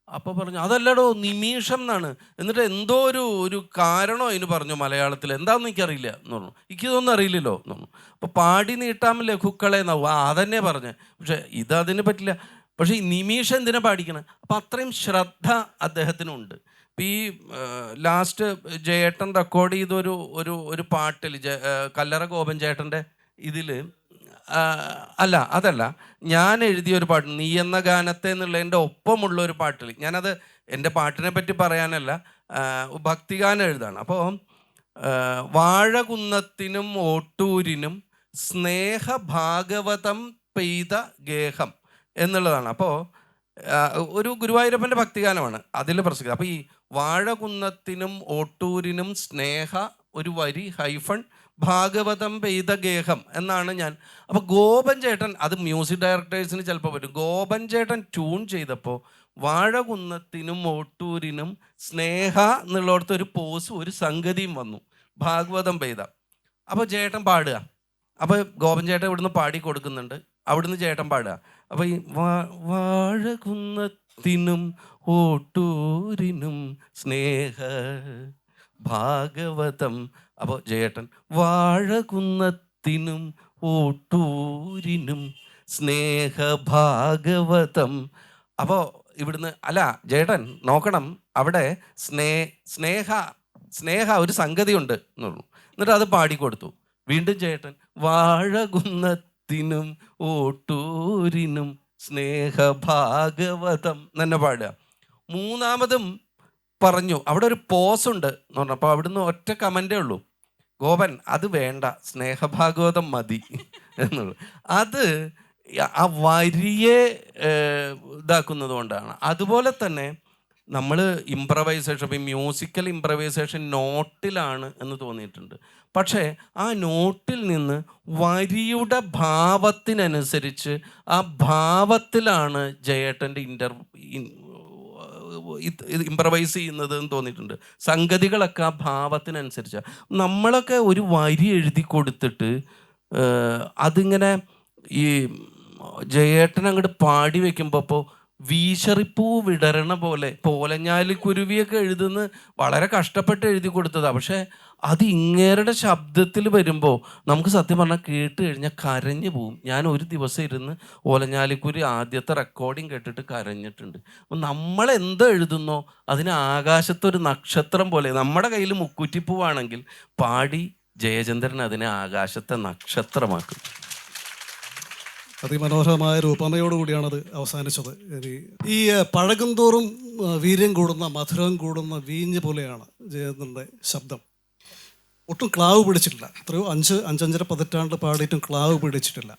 അപ്പോൾ പറഞ്ഞു അതല്ലടോ നിമീഷം എന്നാണ്. എന്നിട്ട് എന്തോ ഒരു കാരണോ അതിന് പറഞ്ഞു മലയാളത്തിൽ, എന്താണെന്ന് എനിക്കറിയില്ല എന്ന് പറഞ്ഞു. എനിക്കിതൊന്നും അറിയില്ലല്ലോ എന്ന് പറഞ്ഞു. അപ്പോൾ പാടി നീട്ടാൻ ലഘുക്കളെ എന്നാവും, അതന്നെ പറഞ്ഞ്. പക്ഷേ ഇതതിന് പറ്റില്ല. പക്ഷേ ഈ നിമീഷം എന്തിനാ പാടിക്കണം? അപ്പം അത്രയും ശ്രദ്ധ അദ്ദേഹത്തിനുണ്ട്. ഈ ലാസ്റ്റ് ജയേട്ടൻ റെക്കോർഡ് ചെയ്തൊരു ഒരു പാട്ടിൽ കല്ലറ ഗോപൻ ചേട്ടൻ്റെ ഇതിൽ അതല്ല ഞാൻ എഴുതിയൊരു പാട്ട്, നീ എന്ന ഗാനത്തെ എന്നുള്ളതിൻ്റെ ഒപ്പമുള്ള ഒരു പാട്ടിൽ, ഞാനത് എൻ്റെ പാട്ടിനെ പറ്റി പറയാനല്ല, ഭക്തിഗാനം എഴുതാണ്. അപ്പോൾ വാഴകുന്നത്തിനും ഓട്ടൂരിനും സ്നേഹഭാഗവതം പെയ്ത ഗേഹം എന്നുള്ളതാണ്. അപ്പോൾ ഒരു ഗുരുവായൂരപ്പൻ്റെ ഭക്തിഗാനമാണ് അതിൽ പ്രസിദ്ധം. അപ്പോൾ ഈ വാഴകുന്നത്തിനും ഓട്ടൂരിനും സ്നേഹ ഒരു വരി ഹൈഫൺ ഭാഗവതം പെയ്ത ഗേഹം എന്നാണ് ഞാൻ. അപ്പോൾ ഗോപൻ ചേട്ടൻ, അത് മ്യൂസിക് ഡയറക്ടേഴ്സിന് ചിലപ്പോൾ പറ്റും, ഗോപൻ ചേട്ടൻ ട്യൂൺ ചെയ്തപ്പോൾ വാഴകുന്നത്തിനും ഓട്ടൂരിനും സ്നേഹ എന്നുള്ളിടത്ത് ഒരു പോസും ഒരു സംഗതിയും വന്നു, ഭാഗവതം പെയ്ത. അപ്പോൾ ചേട്ടൻ പാടുക, അപ്പോൾ ഗോപൻ ചേട്ടൻ ഇവിടുന്ന് പാടി കൊടുക്കുന്നുണ്ട്, അവിടുന്ന് ചേട്ടൻ പാടുക. അപ്പോൾ ഈ വാഴകുന്നത്തിനും ഓട്ടൂരിനും സ്നേഹ ഭാഗവതം. അപ്പോൾ ജയേട്ടൻ വാഴകുന്നത്തിനും ഓട്ടൂരിനും സ്നേഹഭാഗവതം. അപ്പോൾ ഇവിടുന്ന് അല്ല ജയേട്ടൻ നോക്കണം, അവിടെ സ്നേഹ ഒരു സംഗതി ഉണ്ട് എന്ന് പറഞ്ഞു. എന്നിട്ട് അത് പാടിക്കൊടുത്തു. വീണ്ടും ജയേട്ടൻ വാഴകുന്നത്തിനും ഓട്ടൂരിനും സ്നേഹഭാഗവതം തന്നെ പാടുക. മൂന്നാമതും പറഞ്ഞു, അവിടെ ഒരു പോസ് ഉണ്ട് എന്ന് പറഞ്ഞു. അപ്പോൾ അവിടുന്ന് ഒറ്റ കമൻ്റേ ഉള്ളൂ, ഗോപൻ അത് വേണ്ട, സ്നേഹഭാഗവതം മതി എന്നുള്ളത്. അത് ആ വരിയെ ഇതാക്കുന്നത് കൊണ്ടാണ്. അതുപോലെ തന്നെ നമ്മൾ ഇംപ്രവൈസേഷൻ, ഇപ്പം മ്യൂസിക്കൽ ഇംപ്രവൈസേഷൻ നോട്ടിലാണ് എന്ന് തോന്നിയിട്ടുണ്ട്. പക്ഷേ ആ നോട്ടിൽ നിന്ന് വരിയുടെ ഭാവത്തിനനുസരിച്ച് ആ ഭാവത്തിലാണ് ജയേട്ടൻ്റെ ഇംപ്രവൈസ് ചെയ്യുന്നത് എന്ന് തോന്നിയിട്ടുണ്ട്. സംഗതികളൊക്കെ ആ ഭാവത്തിനനുസരിച്ചാണ്. നമ്മളൊക്കെ ഒരു വരി എഴുതി കൊടുത്തിട്ട് അതിങ്ങനെ ഈ ജയേട്ടൻ അങ്ങോട്ട് പാടി വെക്കുമ്പോൾ ഇപ്പോൾ വീശറിപ്പൂ വിടരണ പോലെ പോലഞ്ഞാലി കുരുവിയൊക്കെ എഴുതുന്ന വളരെ കഷ്ടപ്പെട്ട് എഴുതി കൊടുത്തതാണ്. പക്ഷേ അത് ഇങ്ങേരുടെ ശബ്ദത്തിൽ വരുമ്പോൾ നമുക്ക് സത്യം പറഞ്ഞാൽ കേട്ട് കഴിഞ്ഞാൽ കരഞ്ഞു പോവും. ഞാൻ ഒരു ദിവസം ഇരുന്ന് ഓലഞ്ഞാലിക്കുരി ആദ്യത്തെ റെക്കോർഡിങ് കേട്ടിട്ട് കരഞ്ഞിട്ടുണ്ട്. അപ്പം നമ്മൾ എന്തോ എഴുതുന്നോ അതിന് ആകാശത്തൊരു നക്ഷത്രം പോലെ, നമ്മുടെ കയ്യിൽ മുക്കുറ്റിപ്പൂവാണെങ്കിൽ പാടി ജയചന്ദ്രൻ അതിനെ ആകാശത്തെ നക്ഷത്രമാക്കും. അതിമനോഹരമായ ഒരു ഉപമയോടുകൂടിയാണത് അവസാനിച്ചത്. ഈ പഴകും തോറും വീര്യം കൂടുന്ന, മധുരം കൂടുന്ന വീഞ്ഞ് പോലെയാണ് ജയചന്ദ്രൻ്റെ ശബ്ദം. ഒട്ടും ക്ലാവ് പിടിച്ചിട്ടില്ല. എത്രയോ 5-5.5 പതിറ്റാണ്ട് പാടിയിട്ടും ക്ലാവ് പിടിച്ചിട്ടില്ല.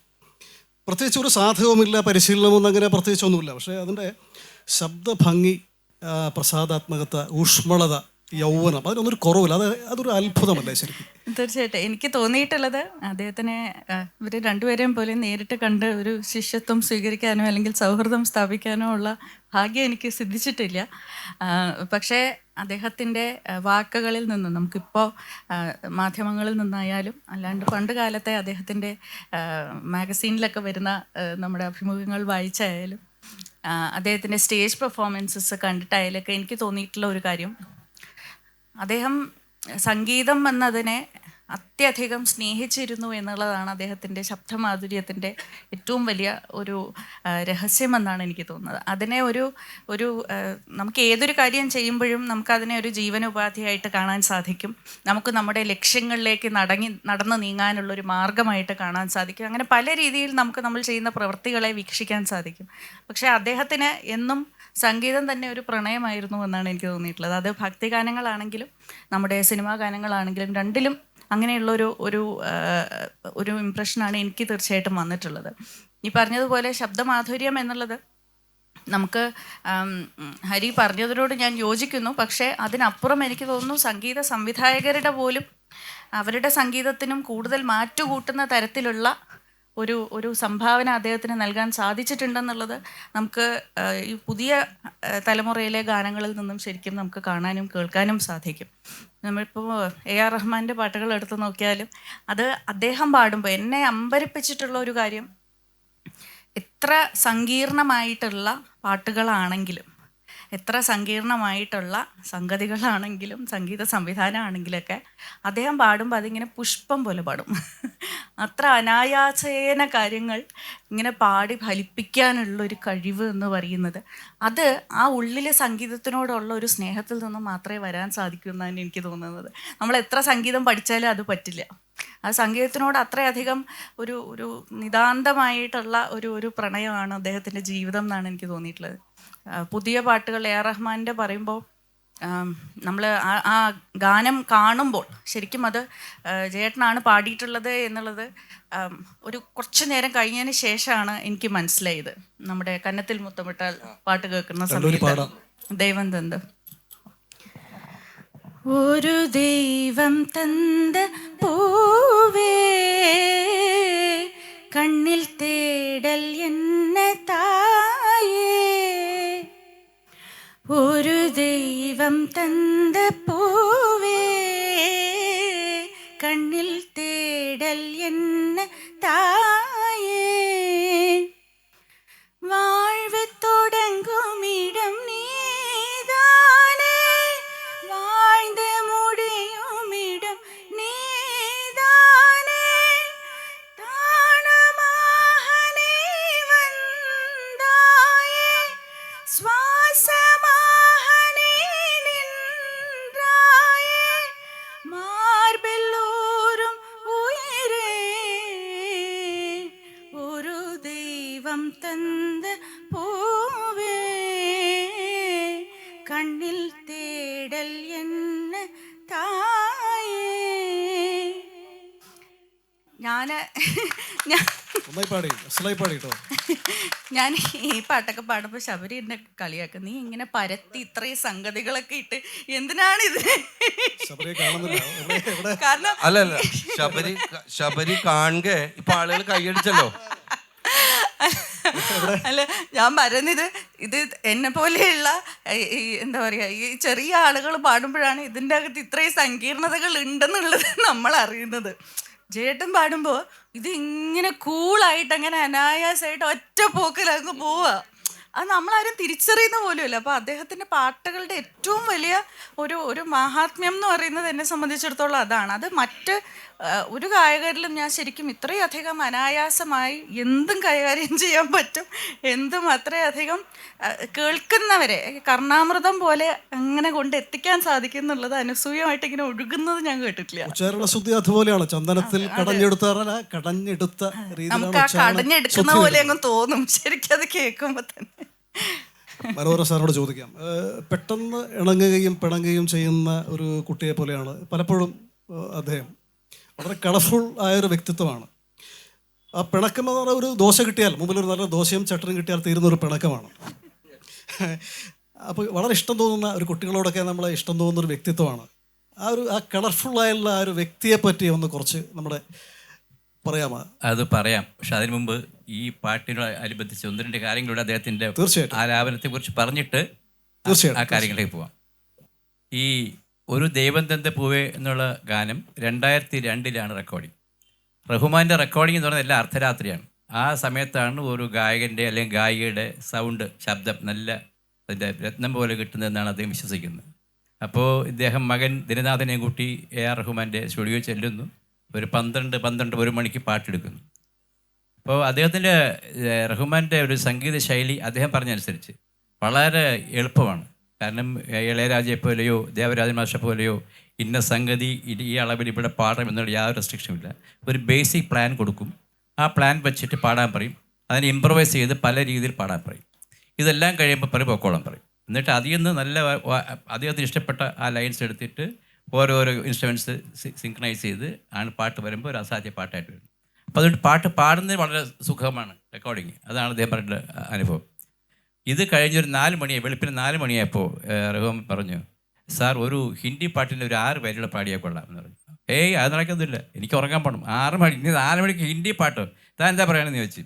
പ്രത്യേകിച്ച് ഒരു സാധകവുമില്ല, പരിശീലനമൊന്നും അങ്ങനെ പ്രത്യേകിച്ചൊന്നുമില്ല. പക്ഷേ അതിൻ്റെ ശബ്ദഭംഗി, പ്രസാദാത്മകത, ഊഷ്മളത, യൗവനം, അതിനൊന്നൊരു കുറവില്ല. അതൊരു അത്ഭുതമല്ലേ ശരിക്കും? തീർച്ചയായിട്ടും എനിക്ക് തോന്നിയിട്ടുള്ളത് അദ്ദേഹത്തിനെ ഇവർ രണ്ടുപേരെയും പോലെ നേരിട്ട് കണ്ട് ഒരു ശിഷ്യത്വം സ്വീകരിക്കാനോ അല്ലെങ്കിൽ സൗഹൃദം സ്ഥാപിക്കാനോ ഉള്ള ഭാഗ്യം എനിക്ക് സിദ്ധിച്ചിട്ടില്ല. പക്ഷേ അദ്ദേഹത്തിൻ്റെ വാക്കുകളിൽ നിന്നും, നമുക്കിപ്പോൾ മാധ്യമങ്ങളിൽ നിന്നായാലും അല്ലാണ്ട് പണ്ട് കാലത്തെ അദ്ദേഹത്തിൻ്റെ മാഗസീനിലൊക്കെ വരുന്ന നമ്മുടെ അഭിമുഖങ്ങൾ വായിച്ചായാലും അദ്ദേഹത്തിൻ്റെ സ്റ്റേജ് പെർഫോമൻസസ് കണ്ടിട്ടായാലൊക്കെ എനിക്ക് തോന്നിയിട്ടുള്ള ഒരു കാര്യം, അദ്ദേഹം സംഗീതം എന്നതിനെ അത്യധികം സ്നേഹിച്ചിരുന്നു എന്നുള്ളതാണ് അദ്ദേഹത്തിൻ്റെ ശബ്ദമാധുര്യത്തിൻ്റെ ഏറ്റവും വലിയ ഒരു രഹസ്യമെന്നാണ് എനിക്ക് തോന്നുന്നത്. അതിനെ ഒരു നമുക്ക് ഏതൊരു കാര്യം ചെയ്യുമ്പോഴും നമുക്കതിനെ ഒരു ജീവനോപാധിയായിട്ട് കാണാൻ സാധിക്കും. നമുക്ക് നമ്മുടെ ലക്ഷ്യങ്ങളിലേക്ക് നടന്ന് നീങ്ങാനുള്ളൊരു മാർഗമായിട്ട് കാണാൻ സാധിക്കും. അങ്ങനെ പല രീതിയിൽ നമ്മൾ ചെയ്യുന്ന പ്രവൃത്തികളെ വീക്ഷിക്കാൻ സാധിക്കും. പക്ഷേ അദ്ദേഹത്തിന് എന്നും സംഗീതം തന്നെ ഒരു പ്രണയമായിരുന്നു എന്നാണ് എനിക്ക് തോന്നിയിട്ടുള്ളത്. അത് ഭക്തിഗാനങ്ങളാണെങ്കിലും നമ്മുടെ സിനിമാ ഗാനങ്ങളാണെങ്കിലും രണ്ടിലും അങ്ങനെയുള്ളൊരു ഒരു ഇംപ്രഷനാണ് എനിക്ക് തീർച്ചയായിട്ടും വന്നിട്ടുള്ളത്. ഈ പറഞ്ഞതുപോലെ ശബ്ദമാധുര്യം എന്നുള്ളത് നമുക്ക് ഹരി പറഞ്ഞതിനോട് ഞാൻ യോജിക്കുന്നു. പക്ഷേ അതിനപ്പുറം എനിക്ക് തോന്നുന്നു സംഗീത സംവിധായകരുടെ പോലും അവരുടെ സംഗീതത്തിനും കൂടുതൽ മാറ്റുകൂട്ടുന്ന തരത്തിലുള്ള ഒരു സംഭാവന അദ്ദേഹത്തിന് നൽകാൻ സാധിച്ചിട്ടുണ്ടെന്നുള്ളത് നമുക്ക് ഈ പുതിയ തലമുറയിലെ ഗാനങ്ങളിൽ നിന്നും ശരിക്കും നമുക്ക് കാണാനും കേൾക്കാനും സാധിക്കും. നമ്മളിപ്പോൾ AR റഹ്മാൻ്റെ പാട്ടുകൾ എടുത്ത് നോക്കിയാലും അത് അദ്ദേഹം പാടുമ്പോൾ എന്നെ അമ്പരപ്പിച്ചിട്ടുള്ള ഒരു കാര്യം, എത്ര സങ്കീർണമായിട്ടുള്ള പാട്ടുകളാണെങ്കിലും എത്ര സങ്കീർണമായിട്ടുള്ള സംഗതികളാണെങ്കിലും സംഗീത സംവിധാനമാണെങ്കിലൊക്കെ അദ്ദേഹം പാടുമ്പോൾ അതിങ്ങനെ പുഷ്പം പോലെ പാടും. അത്ര അനായാസേന കാര്യങ്ങൾ ഇങ്ങനെ പാടി ഫലിപ്പിക്കാനുള്ളൊരു കഴിവ് എന്ന് പറയുന്നത് അത് ആ ഉള്ളിലെ സംഗീതത്തിനോടുള്ള ഒരു സ്നേഹത്തിൽ നിന്നും മാത്രമേ വരാൻ സാധിക്കൂ എന്നാണ് എനിക്ക് തോന്നുന്നത്. നമ്മൾ എത്ര സംഗീതം പഠിച്ചാലും അത് പറ്റില്ല. ആ സംഗീതത്തിനോട് അത്രയധികം ഒരു നിതാന്തമായിട്ടുള്ള ഒരു പ്രണയമാണ് അദ്ദേഹത്തിൻ്റെ ജീവിതം എന്നാണ് എനിക്ക് തോന്നിയിട്ടുള്ളത്. പുതിയ പാട്ടുകൾ AR റഹ്മാൻ്റെ പറയുമ്പോൾ നമ്മൾ ആ ഗാനം കാണുമ്പോൾ ശരിക്കും അത് ജയേട്ടനാണ് പാടിയിട്ടുള്ളത് എന്നുള്ളത് ഒരു കുറച്ച് നേരം കഴിഞ്ഞതിന് ശേഷമാണ് എനിക്ക് മനസ്സിലായത്. നമ്മുടെ കന്നത്തിൽ മുത്തമിട്ടാൽ പാട്ട് കേൾക്കുന്ന സമയത്ത് ദൈവം തന്ത് ഒരു ദൈവം തந்த പൂവേ കണ്ണിൽ തേടൽ എന്ന തായേ, ഒരു ദൈവം തந்த പൂവേ കണ്ണിൽ തേടൽ എന്ന തായേ, வாழ்வு தொடங்குமிடம் நீதானே, வாழ்ந்து முடியுமிடம் நீதானே, தானமாக நீ வந்தாயே, சுவாசமாக நீ நின்றாயே, மார்பில் ஊறும் உயிரே ஒரு தெய்வம் தந்த பூவே കണ്ണിൽ തേടൽ എന്ന തായേ. ഞാൻ നന്നായി പാടി, അസലായി പാടി കേട്ടോ. ഞാൻ ഈ പാട്ടൊക്കെ പാടുമ്പോൾ ശബരി എന്നെ കളിയാക്കും, നീ ഇങ്ങനെ പരത്തി ഇത്രയും സംഗതികളൊക്കെ ഇട്ട് എന്തിനാണ് ഇത്? ശബരിയെ കാണുന്നില്ല എവിടെ? കാരണം അല്ലല്ല, ശബരി കാണുക ഇപ്പൊ ആളുകൾ കൈയടിച്ചല്ലോ. അല്ല, ഞാൻ പറയുന്നത് ഇത് എന്നെ പോലെയുള്ള എന്താ പറയുക, ഈ ചെറിയ ആളുകൾ പാടുമ്പോഴാണ് ഇതിൻ്റെ അകത്ത് ഇത്രയും സങ്കീർണതകൾ ഉണ്ടെന്നുള്ളത് നമ്മൾ അറിയുന്നത്. ജേട്ടൻ പാടുമ്പോൾ ഇത് ഇങ്ങനെ കൂളായിട്ട് അങ്ങനെ അനായാസമായിട്ട് ഒറ്റ പോക്കിലങ്ങ് പോവുക. അത് നമ്മളാരും തിരിച്ചറിയുന്ന പോലുമില്ല. അപ്പോൾ അദ്ദേഹത്തിൻ്റെ പാട്ടുകളുടെ ഏറ്റവും വലിയ ഒരു മഹാത്മ്യം എന്ന് പറയുന്നത് എന്നെ സംബന്ധിച്ചിടത്തോളം അതാണ്. അത് മറ്റ് ഒരു ഗായകരിലും ഞാൻ ശരിക്കും ഇത്രയധികം അനായാസമായി എന്തും കൈകാര്യം ചെയ്യാൻ പറ്റും, എന്തും അത്രയധികം കേൾക്കുന്നവരെ കർണാമൃതം പോലെ അങ്ങനെ കൊണ്ട് എത്തിക്കാൻ സാധിക്കും എന്നുള്ളത് അനസൂയമായിട്ട് ഇങ്ങനെ ഒഴുകുന്നത് ഞാൻ കേട്ടിട്ടില്ല. ഉച്ചാരണ ശുദ്ധി അതുപോലെയാണ്, ചന്ദനത്തിൽ കടഞ്ഞെടുത്ത നമുക്ക് ആ കടഞ്ഞെടുക്കുന്ന പോലെ അങ്ങ് തോന്നും ശരിക്കും അത് കേൾക്കുമ്പോൾ തന്നെ. മനോഹര സാറിനോട് ചോദിക്കാം, പെട്ടെന്ന് ഇണങ്ങുകയും പിണങ്ങുകയും ചെയ്യുന്ന ഒരു കുട്ടിയെ പോലെയാണ് പലപ്പോഴും അദ്ദേഹം. വളരെ കളർഫുൾ ആയൊരു വ്യക്തിത്വമാണ്. ആ പിണക്കം എന്ന് പറഞ്ഞാൽ ഒരു ദോശ കിട്ടിയാൽ, മുമ്പിൽ ഒരു നല്ല ദോശയും ചട്ടനും കിട്ടിയാൽ തീരുന്ന ഒരു പിണക്കമാണ്. അപ്പോൾ വളരെ ഇഷ്ടം തോന്നുന്ന ഒരു കുട്ടികളോടൊക്കെ നമ്മളെ ഇഷ്ടം തോന്നുന്ന ഒരു വ്യക്തിത്വമാണ്. ആ കളർഫുള്ളായുള്ള ആ ഒരു വ്യക്തിയെ പറ്റി ഒന്ന് കുറച്ച് നമ്മുടെ പറയാമോ? അത് പറയാം. പക്ഷെ അതിനു മുമ്പ് ഈ പാട്ടിനോട് അനുബന്ധിച്ച് ഒന്ന് രണ്ട് കാര്യങ്ങളുടെ അദ്ദേഹത്തിൻ്റെ തീർച്ചയായിട്ടും ആലാപനത്തെക്കുറിച്ച് പറഞ്ഞിട്ട് തീർച്ചയായിട്ടും ആ കാര്യങ്ങളിലേക്ക് പോവാം. ഈ ഒരു ദൈവം തന്റെ പൂവേ എന്നുള്ള ഗാനം 2002 റെക്കോർഡിങ്. റഹ്മാൻ്റെ റെക്കോർഡിംഗ് എന്ന് പറയുന്നത് എല്ലാം അർദ്ധരാത്രിയാണ്. ആ സമയത്താണ് ഒരു ഗായകൻ്റെ അല്ലെങ്കിൽ ഗായികയുടെ സൗണ്ട്, ശബ്ദം നല്ല അതിൻ്റെ രത്നം പോലെ കിട്ടുന്നതെന്നാണ് അദ്ദേഹം വിശ്വസിക്കുന്നത്. അപ്പോൾ ഇദ്ദേഹം മകൻ ദിനനാഥനെയും കൂട്ടി AR റഹ്മാൻ്റെ സ്റ്റുഡിയോ ചെല്ലുന്നു. ഒരു 1 മണിക്ക് പാട്ടെടുക്കുന്നു. അപ്പോൾ അദ്ദേഹത്തിൻ്റെ റഹ്മാൻ്റെ ഒരു സംഗീത ശൈലി അദ്ദേഹം പറഞ്ഞനുസരിച്ച് വളരെ എളുപ്പമാണ്. കാരണം ഇളയരാജയെ പോലെയോ ദേവരാജൻ മാഷെ പോലെയോ ഇന്ന സംഗതി ഈ അളവിൽ ഇവിടെ പാടണം എന്നുള്ള യാതൊരു റെസ്ട്രിക്ഷനുമില്ല. ഒരു ബേസിക് പ്ലാൻ കൊടുക്കും, ആ പ്ലാൻ വെച്ചിട്ട് പാടാൻ പറയും, അതിനെ ഇമ്പ്രവൈസ് ചെയ്ത് പല രീതിയിൽ പാടാൻ പറയും. ഇതെല്ലാം കഴിയുമ്പോൾ പൊക്കോളം പറയും. എന്നിട്ട് അതിൽ നിന്ന് നല്ല അദ്ദേഹത്തിന് ഇഷ്ടപ്പെട്ട ആ ലൈൻസ് എടുത്തിട്ട് ഓരോരോ ഇൻസ്ട്രുമെൻറ്റ്സ് സിങ്ക്രണൈസ് ചെയ്ത് ആണ് പാട്ട് വരുമ്പോൾ ഒരു അസാധ്യ പാട്ടായിട്ട് വരും. അപ്പോൾ അതുകൊണ്ട് പാട്ട് പാടുന്നത് വളരെ സുഖമാണ് റെക്കോർഡിങ്. അതാണ് അദ്ദേഹം പറഞ്ഞ അനുഭവം. ഇത് കഴിഞ്ഞൊരു 4 മണിയായി, വെളുപ്പിന് 4 മണിയായപ്പോൾ റഹ്മാൻ പറഞ്ഞു, സാർ ഒരു ഹിന്ദി പാട്ടിൻ്റെ ഒരു 6 വരികൾ പാടിയാൽ കൊള്ളാം എന്ന് പറഞ്ഞു. അത് നടക്കുന്നില്ല, എനിക്ക് ഉറങ്ങാൻ പോകണം. 6 മണി, ഇനി 4 മണിക്ക് ഹിന്ദി പാട്ടോ, താൻ എന്താ പറയണമെന്ന് ചോദിച്ചു.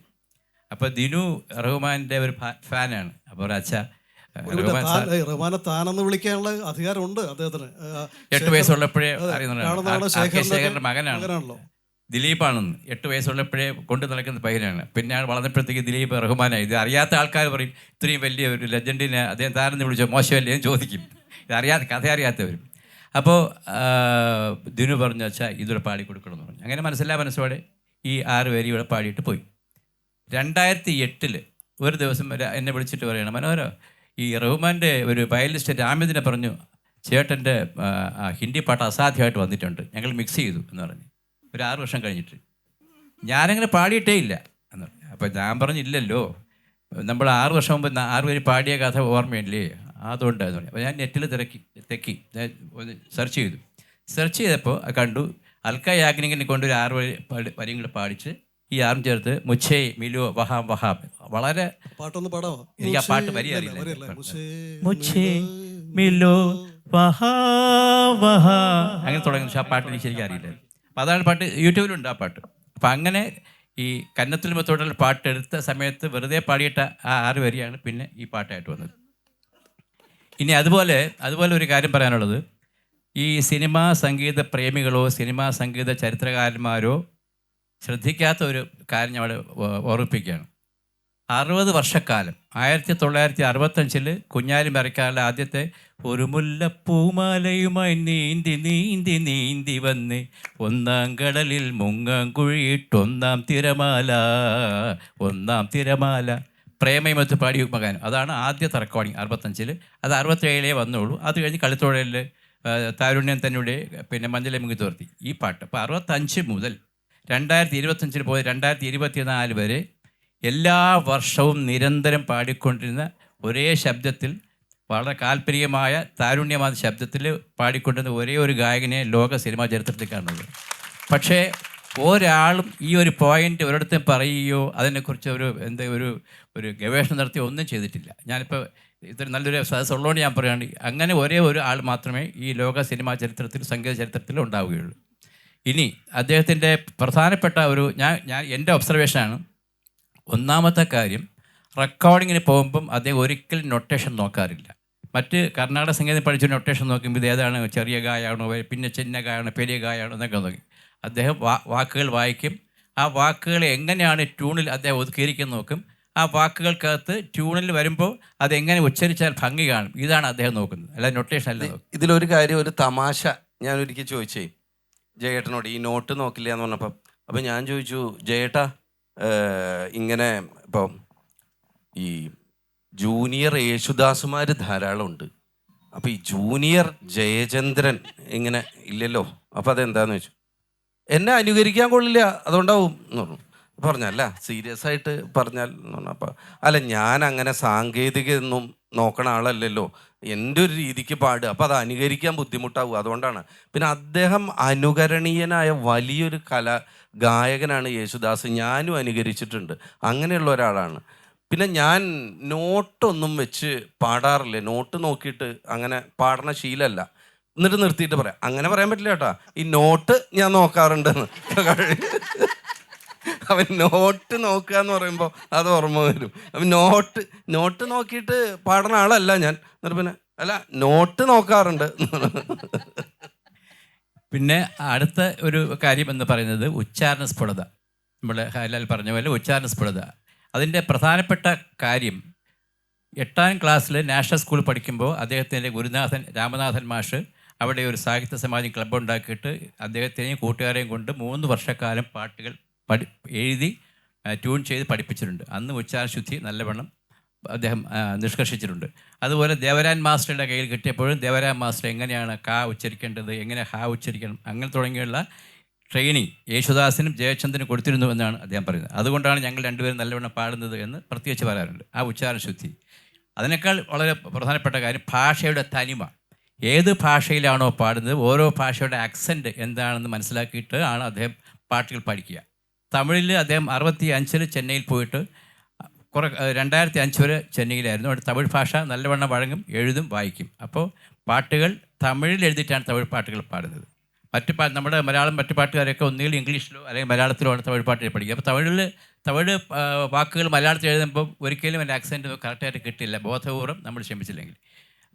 അപ്പോൾ ദിനു റഹ്മാൻ്റെ ഒരു ഫാനാണ്. അപ്പോൾ അച്ഛാ റഹ്മാനെ താനെന്ന് വിളിക്കാനുള്ള അധികാരമുണ്ട് അദ്ദേഹത്തിന്. 8 വയസ്സുള്ളപ്പോഴേ അറിയുന്നതാണ്. മകനാണല്ലോ ദിലീപാണെന്ന്. 8 വയസ്സുള്ളപ്പോഴേ കൊണ്ടു നടക്കുന്ന പയ്യനാണ്. പിന്നെ വളർന്നപ്പോഴത്തേക്ക് ദിലീപ് റഹ്മാനായി. ഇത് അറിയാത്ത ആൾക്കാർ പറയും ഇത്രയും വലിയ ഒരു ലെജൻഡിനെ അദ്ദേഹം താരെന്ന് വിളിച്ചോ മോശമല്ലേ എന്ന് ചോദിക്കും, കഥ അറിയാത്തവരും. അപ്പോൾ ദിനു പറഞ്ഞു, വെച്ചാൽ ഇതൊരു പാടിക്കൊടുക്കണമെന്ന് പറഞ്ഞു. അങ്ങനെ മനസ്സോടെ ഈ 6 വരി ഇവിടെ പാടിയിട്ട് പോയി. 2008 ഒരു ദിവസം എന്നെ വിളിച്ചിട്ട് പറയണം, മനോഹര ഈ റഹ്മാൻ്റെ ഒരു വയലിനിസ്റ്റ് രാമേന്ദ്രനെ പറഞ്ഞു ചേട്ടൻ്റെ ഹിന്ദി പാട്ട് അസാധ്യമായിട്ട് വന്നിട്ടുണ്ട്, ഞങ്ങൾ മിക്സ് ചെയ്തു എന്ന് പറഞ്ഞു. ഒരു 6 വർഷം കഴിഞ്ഞിട്ട് ഞാനങ്ങനെ പാടിയിട്ടേ ഇല്ല എന്ന് പറഞ്ഞു. അപ്പോൾ ഞാൻ പറഞ്ഞു ഇല്ലല്ലോ, നമ്മൾ 6 വർഷം മുമ്പ് 6 വരി പാടിയ കഥ ഓർമ്മയില്ലേ, അതുകൊണ്ടാന്ന് പറഞ്ഞു. അപ്പോൾ ഞാൻ നെറ്റിൽ തെക്കി സെർച്ച് ചെയ്തപ്പോൾ കണ്ടു അൽക്ക യാഗ്നികിനെ കൊണ്ട് ഒരു 6 വരികൾ പാടിച്ച് ഈ 6 ചേർത്ത് മുച്ചേ മിലോ വഹാം വഹാം. വളരെ പാട്ടൊന്ന് പാടാമോ? എനിക്ക് ആ പാട്ട് വരി അറിയില്ല. മുച്ചേ മിലോ വഹാ വഹാ അങ്ങനെ തുടങ്ങുന്നു. പക്ഷെ ആ പാട്ട് എനിക്ക് ശരിക്കും അറിയില്ല. അപ്പോൾ അതാണ് പാട്ട്, യൂട്യൂബിലുണ്ട് ആ പാട്ട്. അപ്പം അങ്ങനെ ഈ കന്നത്തിൽ മെത്തോഡിൽ പാട്ടെടുത്ത സമയത്ത് വെറുതെ പാടിയിട്ട ആ 6 വരിയാണ് പിന്നെ ഈ പാട്ടായിട്ട് വന്നത്. ഇനി അതുപോലെ ഒരു കാര്യം പറയാനുള്ളത്, ഈ സിനിമാ സംഗീത പ്രേമികളോ സിനിമാ സംഗീത ചരിത്രകാരന്മാരോ ശ്രദ്ധിക്കാത്ത ഒരു കാര്യം ഞാൻ അവിടെ ഓർമ്മിപ്പിക്കുകയാണ്. 60 വർഷക്കാലം 1965 കുഞ്ഞാലി മരക്കാരുടെ ആദ്യത്തെ ഒരു മുല്ലപ്പൂമാലയുമായി നീന്തി നീന്തി നീന്തി വന്ന് ഒന്നാം കടലിൽ മുങ്ങാൻ കുഴിയിട്ടൊന്നാം തിരമാല പ്രേമയമത്ത് പാടി മകാൻ. അതാണ് ആദ്യത്തെ റെക്കോർഡിങ് 65. അത് 67 വന്നുള്ളൂ. അത് കഴിഞ്ഞ് കളിത്തോഴലിൽ താരുണ്യം തന്നെ പിന്നെ മഞ്ഞളെ മുങ്ങി തോർത്തി ഈ പാട്ട്. അപ്പോൾ 65 മുതൽ 2025 പോയി 2024 വരെ എല്ലാ വർഷവും നിരന്തരം പാടിക്കൊണ്ടിരുന്ന ഒരേ ശബ്ദത്തിൽ വളരെ കാൽപ്പനികമായ താരുണ്യമായ ശബ്ദത്തിൽ പാടിക്കൊണ്ടിരുന്ന ഒരേ ഒരു ഗായകനെ ലോക സിനിമാ ചരിത്രത്തിൽ കാണുന്നത്. പക്ഷേ ഒരാളും ഈ ഒരു പോയിന്റ് ഒരിടത്തും പറയുകയോ അതിനെക്കുറിച്ച് ഒരു ഗവേഷണം നടത്തിയോ ഒന്നും ചെയ്തിട്ടില്ല. ഞാനിപ്പോൾ ഇത്ര നല്ലൊരു സദസ്സ് ഉള്ളതുകൊണ്ട് ഞാൻ പറയുകയാണ്, അങ്ങനെ ഒരേ ഒരു ആൾ മാത്രമേ ഈ ലോക സിനിമാ ചരിത്രത്തിൽ സംഗീത ചരിത്രത്തിൽ ഉണ്ടാവുകയുള്ളൂ. ഇനി അദ്ദേഹത്തിൻ്റെ പ്രധാനപ്പെട്ട ഞാൻ എൻ്റെ ഒബ്സർവേഷനാണ്, ഒന്നാമത്തെ കാര്യം, റെക്കോർഡിങ്ങിന് പോകുമ്പം അദ്ദേഹം ഒരിക്കലും നൊട്ടേഷൻ നോക്കാറില്ല. മറ്റ് കർണാടക സംഗീതം പഠിച്ച നൊട്ടേഷൻ നോക്കുമ്പോൾ ഇത് ഏതാണ്, ചെറിയ ഗായാണോ, പിന്നെ ചിന്ന ഗായാണോ, പെരിയ ഗായാണോ എന്നൊക്കെ നോക്കി അദ്ദേഹം വാക്കുകൾ വായിക്കും. ആ വാക്കുകൾ എങ്ങനെയാണ് ട്യൂണിൽ അദ്ദേഹം ഒതുക്കിയിരിക്കുന്നത് നോക്കും. ആ വാക്കുകൾക്കകത്ത് ട്യൂണിൽ വരുമ്പോൾ അതെങ്ങനെ ഉച്ചരിച്ചാൽ ഭംഗി കാണും, ഇതാണ് അദ്ദേഹം നോക്കുന്നത്, അല്ല നൊട്ടേഷൻ അല്ല. ഇതിലൊരു കാര്യം, ഒരു തമാശ ഞാൻ ഒരിക്കൽ ചോദിച്ചേ ജയേട്ടനോട്, ഈ നോട്ട് നോക്കില്ല എന്ന് പറഞ്ഞപ്പം. അപ്പം ഞാൻ ചോദിച്ചു, ജയേട്ടാ ഇങ്ങനെ ഇപ്പം ഈ ജൂനിയർ യേശുദാസുമാർ ധാരാളം ഉണ്ട്, അപ്പോൾ ഈ ജൂനിയർ ജയചന്ദ്രൻ ഇങ്ങനെ ഇല്ലല്ലോ, അപ്പോൾ അതെന്താന്ന് ചോദിച്ചു. എന്നെ അനുകരിക്കാൻ കൊള്ളില്ല, അതുകൊണ്ടാവും എന്ന് പറഞ്ഞു. പറഞ്ഞല്ല, സീരിയസ് ആയിട്ട് പറഞ്ഞാൽ എന്ന് പറഞ്ഞു. അപ്പോൾ അല്ല, ഞാൻ അങ്ങനെ സാങ്കേതികമൊന്നും നോക്കണ ആളല്ലല്ലോ, എൻ്റെ ഒരു രീതിക്ക് പാടുക, അപ്പോൾ അത് അനുകരിക്കാൻ ബുദ്ധിമുട്ടാവും, അതുകൊണ്ടാണ്. പിന്നെ അദ്ദേഹം അനുകരണീയനായ വലിയൊരു ഗായകനാണ് യേശുദാസ്, ഞാനും അനുകരിച്ചിട്ടുണ്ട്, അങ്ങനെയുള്ള ഒരാളാണ്. പിന്നെ ഞാൻ നോട്ടൊന്നും വെച്ച് പാടാറില്ല, നോട്ട് നോക്കിയിട്ട് അങ്ങനെ പാടണ ശീലമല്ല. എന്നിട്ട് നിർത്തിയിട്ട് പറയാം, അങ്ങനെ പറയാൻ പറ്റില്ല കേട്ടോ, ഈ നോട്ട് ഞാൻ നോക്കാറുണ്ടെന്ന്. അവൻ നോട്ട് നോക്കുക എന്ന് പറയുമ്പോൾ അത് ഓർമ്മ വരും. അവൻ നോട്ട് നോക്കിയിട്ട് പാടുന്ന ആളല്ല ഞാൻ. എന്നിട്ട് പിന്നെ അല്ല, നോട്ട് നോക്കാറുണ്ട്. പിന്നെ അടുത്ത ഒരു കാര്യം എന്ന് പറയുന്നത് ഉച്ചാരണ സ്ഫുടത. നമ്മൾ ഹലാൽ പറഞ്ഞ പോലെ ഉച്ചാരണ സ്ഫുടത, അതിൻ്റെ പ്രധാനപ്പെട്ട കാര്യം, 8ാം ക്ലാസ്സിൽ നാഷണൽ സ്കൂൾ പഠിക്കുമ്പോൾ അദ്ദേഹത്തിൻ്റെ ഗുരുനാഥൻ രാമനാഥൻ മാഷ് അവിടെ ഒരു സാഹിത്യ സമാജം ക്ലബ്ബ് ഉണ്ടാക്കിയിട്ട് അദ്ദേഹത്തിനെയും കൂട്ടുകാരെയും കൊണ്ട് 3 വർഷക്കാലം പാട്ടുകൾ എഴുതി ട്യൂൺ ചെയ്ത് പഠിപ്പിച്ചിട്ടുണ്ട്. അന്ന് ഉച്ചാരണശുദ്ധി നല്ലവണ്ണം അദ്ദേഹം നിഷ്കർഷിച്ചിട്ടുണ്ട്. അതുപോലെ ദേവരാൻ മാസ്റ്ററുടെ കയ്യിൽ കിട്ടിയപ്പോഴും ദേവരാൻ മാസ്റ്റർ എങ്ങനെയാണ് കാ ഉച്ചരിക്കേണ്ടത്, എങ്ങനെ ഹാ ഉച്ചരിക്കണം, അങ്ങനെ തുടങ്ങിയുള്ള ട്രെയിനിങ് യേശുദാസിനും ജയചന്ദ്രനും കൊടുത്തിരുന്നു എന്നാണ് അദ്ദേഹം പറയുന്നത്. അതുകൊണ്ടാണ് ഞങ്ങൾ രണ്ടുപേരും നല്ലവണ്ണം പാടുന്നത് എന്ന് പ്രത്യേകിച്ച് പറയാറുണ്ട്. ആ ഉച്ചാരണശുദ്ധി. അതിനേക്കാൾ വളരെ പ്രധാനപ്പെട്ട കാര്യം ഭാഷയുടെ തനിമ. ഏത് ഭാഷയിലാണോ പാടുന്നത്, ഓരോ ഭാഷയുടെ ആക്സെൻറ്റ് എന്താണെന്ന് മനസ്സിലാക്കിയിട്ട് ആണ് അദ്ദേഹം പാട്ടുകൾ പഠിക്കുക. തമിഴിൽ അദ്ദേഹം 65 ചെന്നൈയിൽ പോയിട്ട് 2005 വരെ ചെന്നൈയിലായിരുന്നു. അവിടെ തമിഴ് ഭാഷ നല്ലവണ്ണം വഴങ്ങും, എഴുതും, വായിക്കും. അപ്പോൾ പാട്ടുകൾ തമിഴിൽ എഴുതിയിട്ടാണ് തമിഴ് പാട്ടുകൾ പാടുന്നത്. നമ്മുടെ മറ്റു പാട്ടുകാരൊക്കെ ഒന്നുകിൽ ഇംഗ്ലീഷിലോ അല്ലെങ്കിൽ മലയാളത്തിലോ ആണ് തമിഴ് പാട്ടുകൾ പഠിക്കുക. അപ്പോൾ തമിഴ് വാക്കുകൾ മലയാളത്തിൽ എഴുതുമ്പോൾ ഒരിക്കലും എൻ്റെ ആക്സെൻറ്റ് കറക്റ്റായിട്ട് കിട്ടില്ല, ബോധപൂർവ്വം നമ്മൾ ക്ഷമിച്ചില്ലെങ്കിൽ.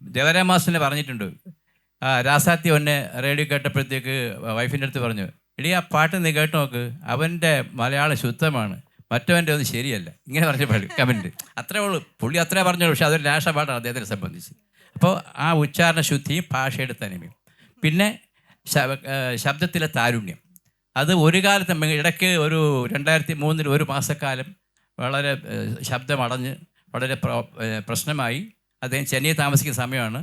ദേവരാം മാസ്റ്ററിനെ പറഞ്ഞിട്ടുണ്ട്, രാസാത്തി ഒന്നെ റേഡിയോ കേട്ടപ്പോഴത്തേക്ക് വൈഫിൻ്റെ അടുത്ത് പറഞ്ഞു, എടീ ആ പാട്ട് നീ കേട്ട് നോക്ക്, അവൻ്റെ മലയാളം ശുദ്ധമാണ്, മറ്റവൻ്റെ ഒന്നും ശരിയല്ല, ഇങ്ങനെ പറഞ്ഞ കമൻറ്റ്. അത്രേ ഉള്ളൂ, പുള്ളി അത്രേ പറഞ്ഞുള്ളൂ. പക്ഷേ അതൊരു നാഷണൽ പാട്ടാണ് അദ്ദേഹത്തിനെ സംബന്ധിച്ച്. അപ്പോൾ ആ ഉച്ചാരണ ശുദ്ധിയും ഭാഷയുടെ തനിമയും, പിന്നെ ശബ്ദത്തിലെ താരുണ്യം, അത് ഒരു കാലത്ത് ഇടയ്ക്ക് ഒരു 2003 ഒരു മാസക്കാലം വളരെ ശബ്ദമടഞ്ഞ് വളരെ പ്രശ്നമായി. അദ്ദേഹം ചെന്നൈ താമസിക്കുന്ന സമയമാണ്.